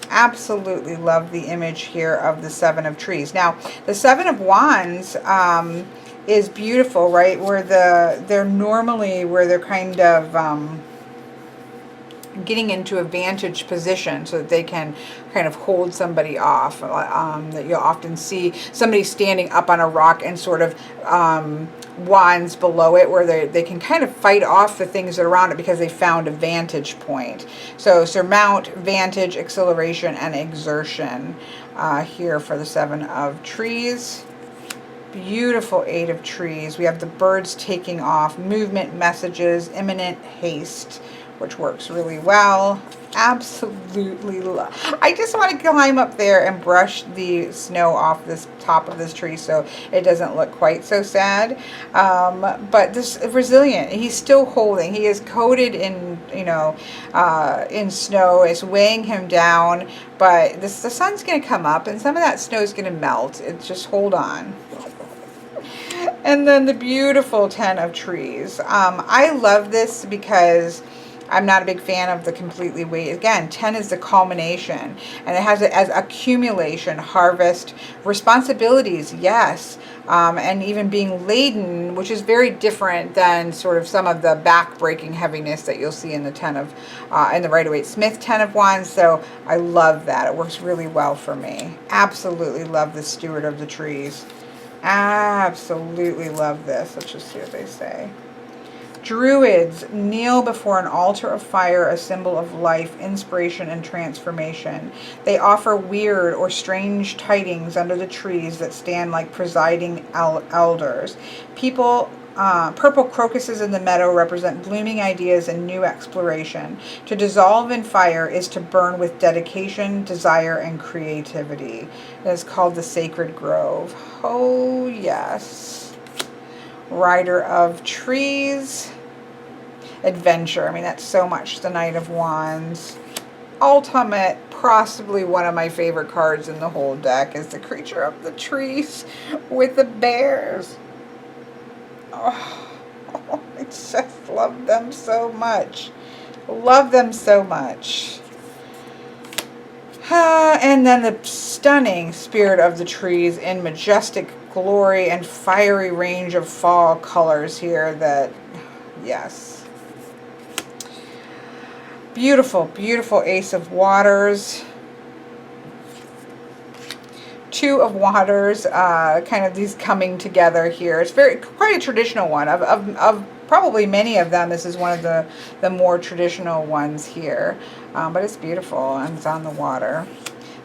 S1: Absolutely love the image here of the Seven of Trees. Now, the Seven of Wands is beautiful, right? Where they're kind of getting into a vantage position so that they can kind of hold somebody off. That you'll often see somebody standing up on a rock and sort of wands below it, where they can kind of fight off the things that are around it because they found a vantage point. So surmount, vantage, acceleration, and exertion here for the Seven of Trees. Beautiful 8 of trees. We have the birds taking off, movement, messages, imminent haste, which works really well. Absolutely love. I just want to climb up there and brush the snow off this top of this tree so it doesn't look quite so sad. But this resilient, he's still holding. He is coated in, you know, in snow. It's weighing him down, but the sun's going to come up and some of that snow is going to melt. It's just hold on. And then the beautiful 10 of trees. I love this because I'm not a big fan of the completely weight. Again, 10 is the culmination, and it has it as accumulation, harvest, responsibilities, yes, and even being laden, which is very different than sort of some of the back-breaking heaviness that you'll see in the 10 of, in the Rider-Waite-Smith 10 of Wands. So I love that. It works really well for me. Absolutely love the Steward of the Trees. Absolutely love this. Let's just see what they say. Druids kneel before an altar of fire, a symbol of life, inspiration, and transformation. They offer weird or strange tidings under the trees that stand like presiding elders. Purple crocuses in the meadow represent blooming ideas and new exploration. To dissolve in fire is to burn with dedication, desire, and creativity. It is called the Sacred Grove. Oh, yes. Rider of Trees. Adventure. I mean, that's so much the Knight of Wands. Ultimate, possibly one of my favorite cards in the whole deck is the Creature of the Trees with the bears. Oh, I just love them so much. Love them so much. And then the stunning Spirit of the Trees in majestic glory and fiery range of fall colors here that, yes. Beautiful, beautiful Ace of Waters. 2 of Waters, kind of these coming together here. It's quite a traditional one. Of probably many of them, this is one of the more traditional ones here. But it's beautiful and it's on the water.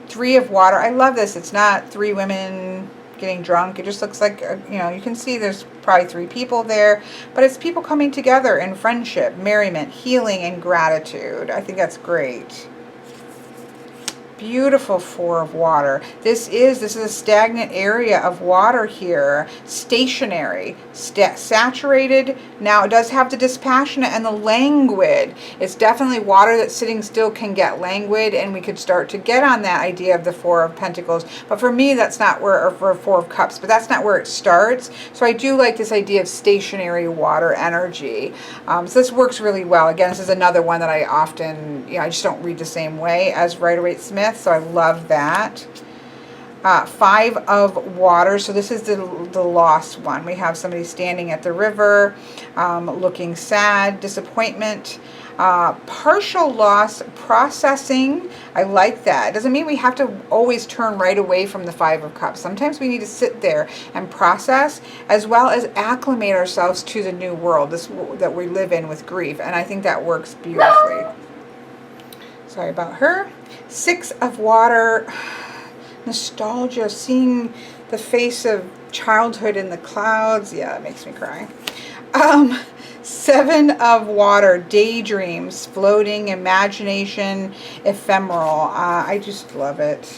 S1: 3 of Water. I love this. It's not 3 women getting drunk. It just looks like, you know, you can see there's probably 3 people there, but it's people coming together in friendship, merriment, healing, and gratitude. I think that's great. Beautiful 4 of Water. This is a stagnant area of water here. Stationary, saturated. Now it does have the dispassionate and the languid. It's definitely water that's sitting still can get languid, and we could start to get on that idea of the 4 of Pentacles. But for me, that's not where, or for 4 of Cups, but that's not where it starts. So I do like this idea of stationary water energy. So this works really well. Again, this is another one that I often, you know, I just don't read the same way as Rider-Waite-Smith. So I love that. 5 of Water. So this is the lost one. We have somebody standing at the river, looking sad, disappointment, partial loss, processing. I like that. It doesn't mean we have to always turn right away from the 5 of Cups. Sometimes we need to sit there and process, as well as acclimate ourselves to the new world that we live in with grief. And I think that works beautifully. Sorry about her. 6 of Water. Nostalgia, seeing the face of childhood in the clouds. Yeah, that makes me cry. 7 of Water. Daydreams, floating, imagination, ephemeral. I just love it.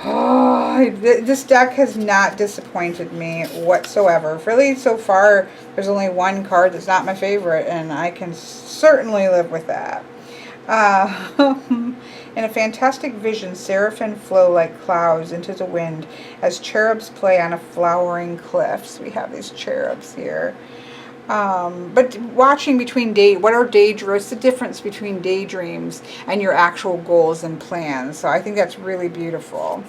S1: Oh, this deck has not disappointed me whatsoever. Really, so far, there's only one card that's not my favorite, and I can certainly live with that. In a fantastic vision, seraphim flow like clouds into the wind as cherubs play on a flowering cliff. So we have these cherubs here. But watching between what's the difference between daydreams and your actual goals and plans? So I think that's really beautiful.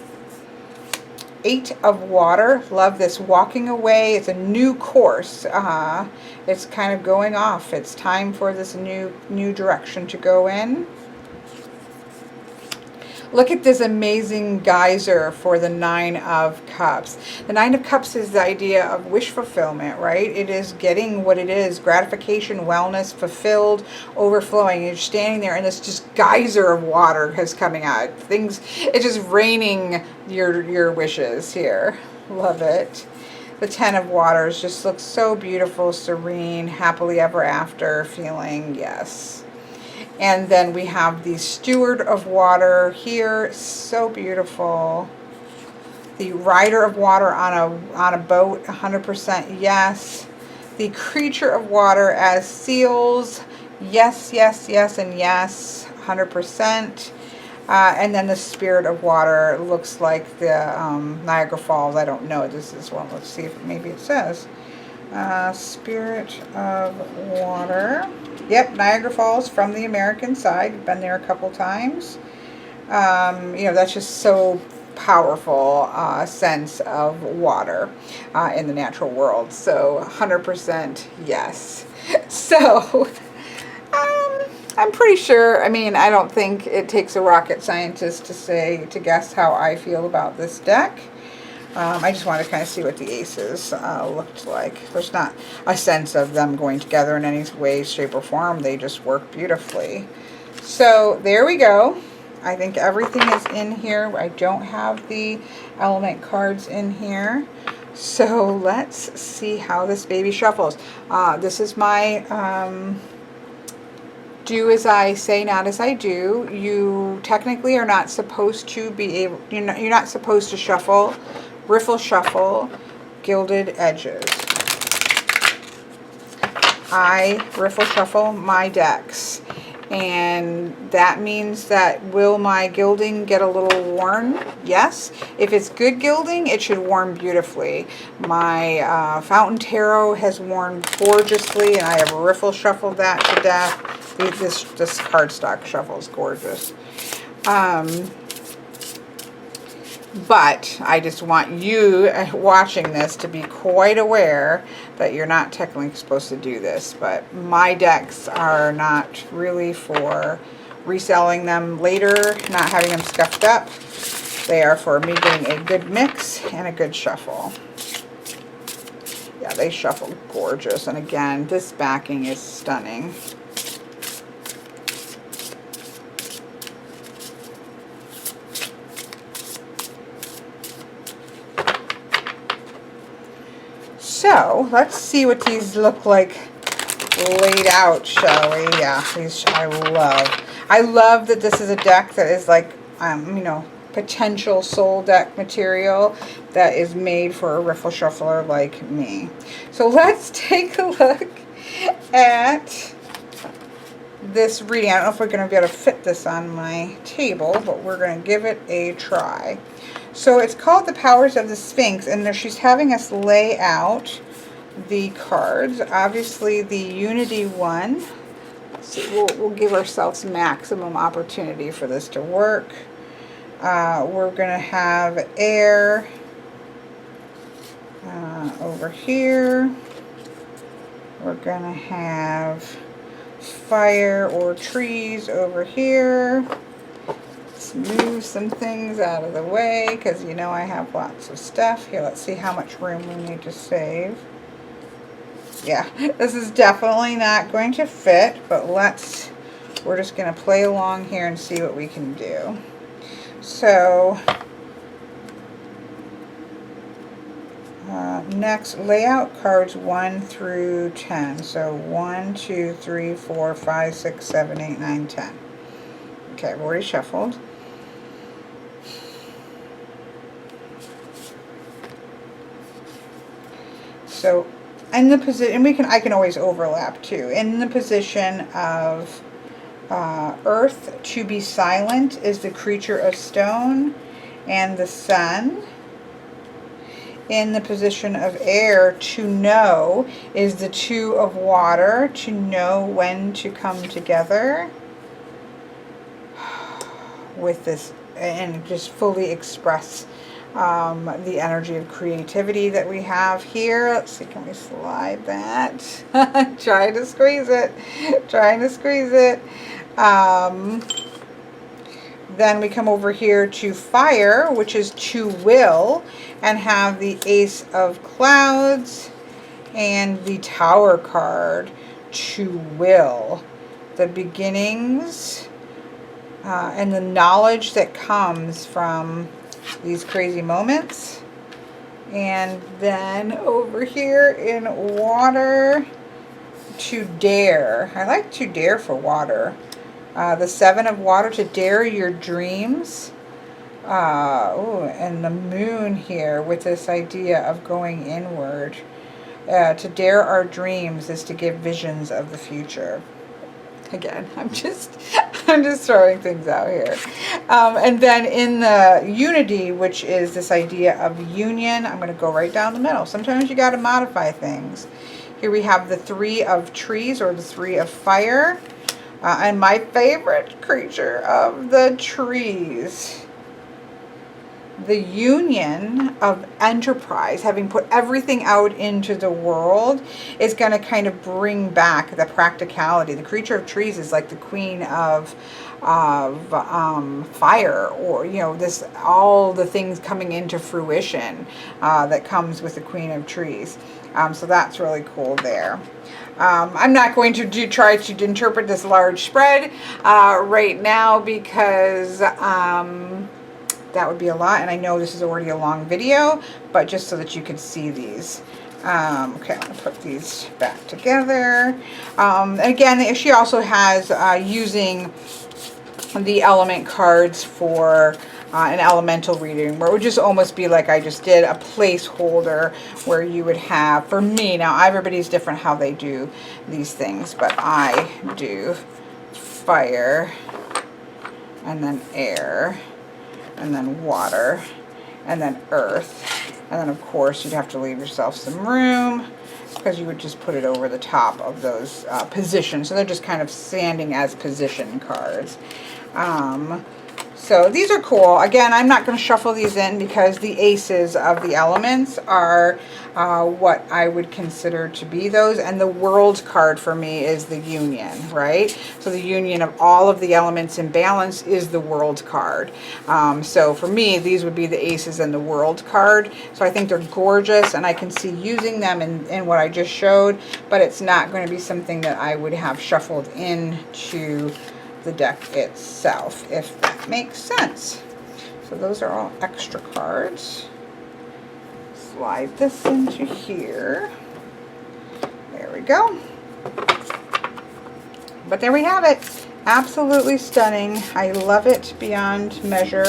S1: 8 of Water. Love this. Walking away. It's a new course. It's kind of going off. It's time for this new direction to go in. Look at this amazing geyser for the 9 of Cups. The 9 of Cups is the idea of wish fulfillment, right? It is getting what it is, gratification, wellness, fulfilled, overflowing. You're standing there and this just geyser of water is coming out. It's just raining your wishes here. Love it. The Ten of Waters just looks so beautiful, serene, happily ever after feeling, yes. And then we have the Steward of Water here, so beautiful. The Rider of Water on a boat, 100% yes. The Creature of Water as seals, yes, yes, yes, and yes, 100%. And then the Spirit of Water looks like the Niagara Falls. I don't know. This is one. Let's see if maybe it says. Spirit of Water. Yep, Niagara Falls from the American side. Been there a couple times. You know, that's just so powerful sense of water in the natural world. So 100% yes. So I'm pretty sure, I mean, I don't think it takes a rocket scientist to guess how I feel about this deck. I just wanted to kind of see what the aces looked like. There's not a sense of them going together in any way, shape, or form. They just work beautifully. So there we go. I think everything is in here. I don't have the element cards in here. So let's see how this baby shuffles. This is my do as I say, not as I do. You technically are not supposed to be able, you're not supposed to shuffle, riffle shuffle, gilded edges. I riffle shuffle my decks. And that means that will my gilding get a little worn? Yes. If it's good gilding, it should worn beautifully. My Fountain Tarot has worn gorgeously, and I have riffle shuffled that to death. This cardstock shuffle is gorgeous. But I just want you watching this to be quite aware that you're not technically supposed to do this. But my decks are not really for reselling them later, not having them scuffed up. They are for me getting a good mix and a good shuffle. Yeah, they shuffle gorgeous. And again, this backing is stunning. So let's see what these look like laid out, shall we? Yeah, these I love. I love that this is a deck that is like, you know, potential soul deck material that is made for a riffle shuffler like me. So let's take a look at this reading. I don't know if we're going to be able to fit this on my table, but we're going to give it a try. So it's called The Powers of the Sphinx, and there she's having us lay out the cards. Obviously, the Unity one. Let's see, we'll give ourselves maximum opportunity for this to work. We're going to have air over here. We're going to have fire or trees over here. Move some things out of the way because you know I have lots of stuff here. Let's see how much room we need to save. Yeah, this is definitely not going to fit, but we're just going to play along here and see what we can do. So next, lay out cards 1 through 10. So 1, 2, 3, 4, 5, 6, 7, 8, 9, 10. Okay, I've already shuffled. So in the position, I can always overlap too. In the position of earth, to be silent is the creature of stone and the sun. In the position of air, to know is the two of water, to know when to come together with this and just fully express the energy of creativity that we have here. Let's see, can we slide that? Trying to squeeze it. Trying to squeeze it. Then we come over here to fire, which is to will, and have the Ace of Clouds and the Tower card, to will. The beginnings and the knowledge that comes from these crazy moments And then over here in water, to dare. I like to dare for water. The 7 of water, to dare your dreams. Oh, and the moon here with this idea of going inward. To dare our dreams is to give visions of the future. Again, I'm just throwing things out here. And then in the unity, which is this idea of union, I'm going to go right down the middle. Sometimes you got to modify things. Here we have the 3 of trees, or the 3 of fire. And my favorite creature of the trees, the union of enterprise, having put everything out into the world, is going to kind of bring back the practicality. The creature of trees is like the queen of fire, or, you know, this, all the things coming into fruition that comes with the queen of trees. So that's really cool there. I'm not going to try to interpret this large spread right now, because that would be a lot, and I know this is already a long video, but just so that you can see these. Okay, I'm going to put these back together. Again, she also has using the element cards for an elemental reading, where it would just almost be like I just did, a placeholder where you would have, for me, now everybody's different how they do these things, but I do fire, and then air, and then water, and then earth, and then of course you'd have to leave yourself some room, because you would just put it over the top of those positions. So they're just kind of standing as position cards. So these are cool. Again, I'm not going to shuffle these in, because the aces of the elements are what I would consider to be those. And the world card for me is the union, right? So the union of all of the elements in balance is the world card. So for me, these would be the aces and the world card. So I think they're gorgeous, and I can see using them in what I just showed, but it's not going to be something that I would have shuffled into the deck itself, if that makes sense. So those are all extra cards. Slide this into here. There we go. But there we have it. Absolutely stunning. I love it beyond measure,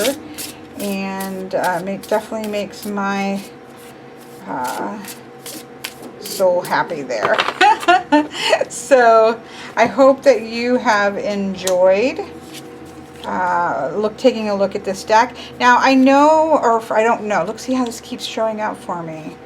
S1: and definitely makes my soul happy there. So I hope that you have enjoyed taking a look at this deck. Now I know, or I don't know, look, see how this keeps showing up for me.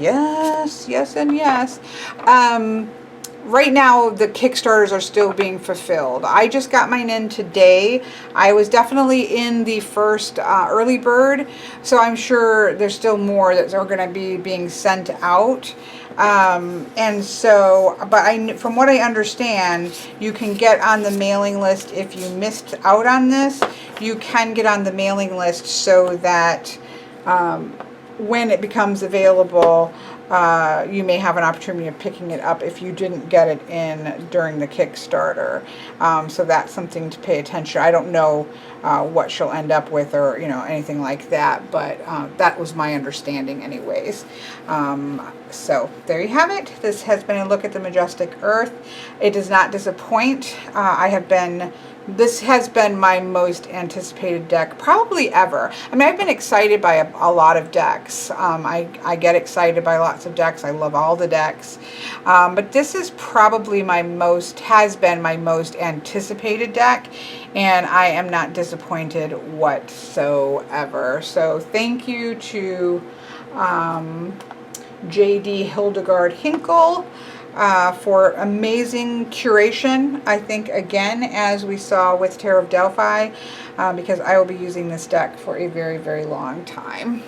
S1: Yes, yes, and yes. Right now the Kickstarters are still being fulfilled. I just got mine in today. I was definitely in the first early bird, so I'm sure there's still more that are going to be being sent out. And so, but from what I understand, you can get on the mailing list. If you missed out on this, you can get on the mailing list, so that when it becomes available, you may have an opportunity of picking it up if you didn't get it in during the Kickstarter. So that's something to pay attention. I don't know what she'll end up with, or anything like that, but that was my understanding anyways. So there you have it. This has been a look at the Majestic Earth. It does not disappoint. This has been my most anticipated deck probably ever. I mean, I've been excited by a lot of decks. I get excited by lots of decks. I love all the decks. But this is probably has been my most anticipated deck, and I am not disappointed whatsoever. So thank you to J.D. Hildegard Hinkle for amazing curation, I think, again, as we saw with Tarot of Delphi, because I will be using this deck for a very, very long time.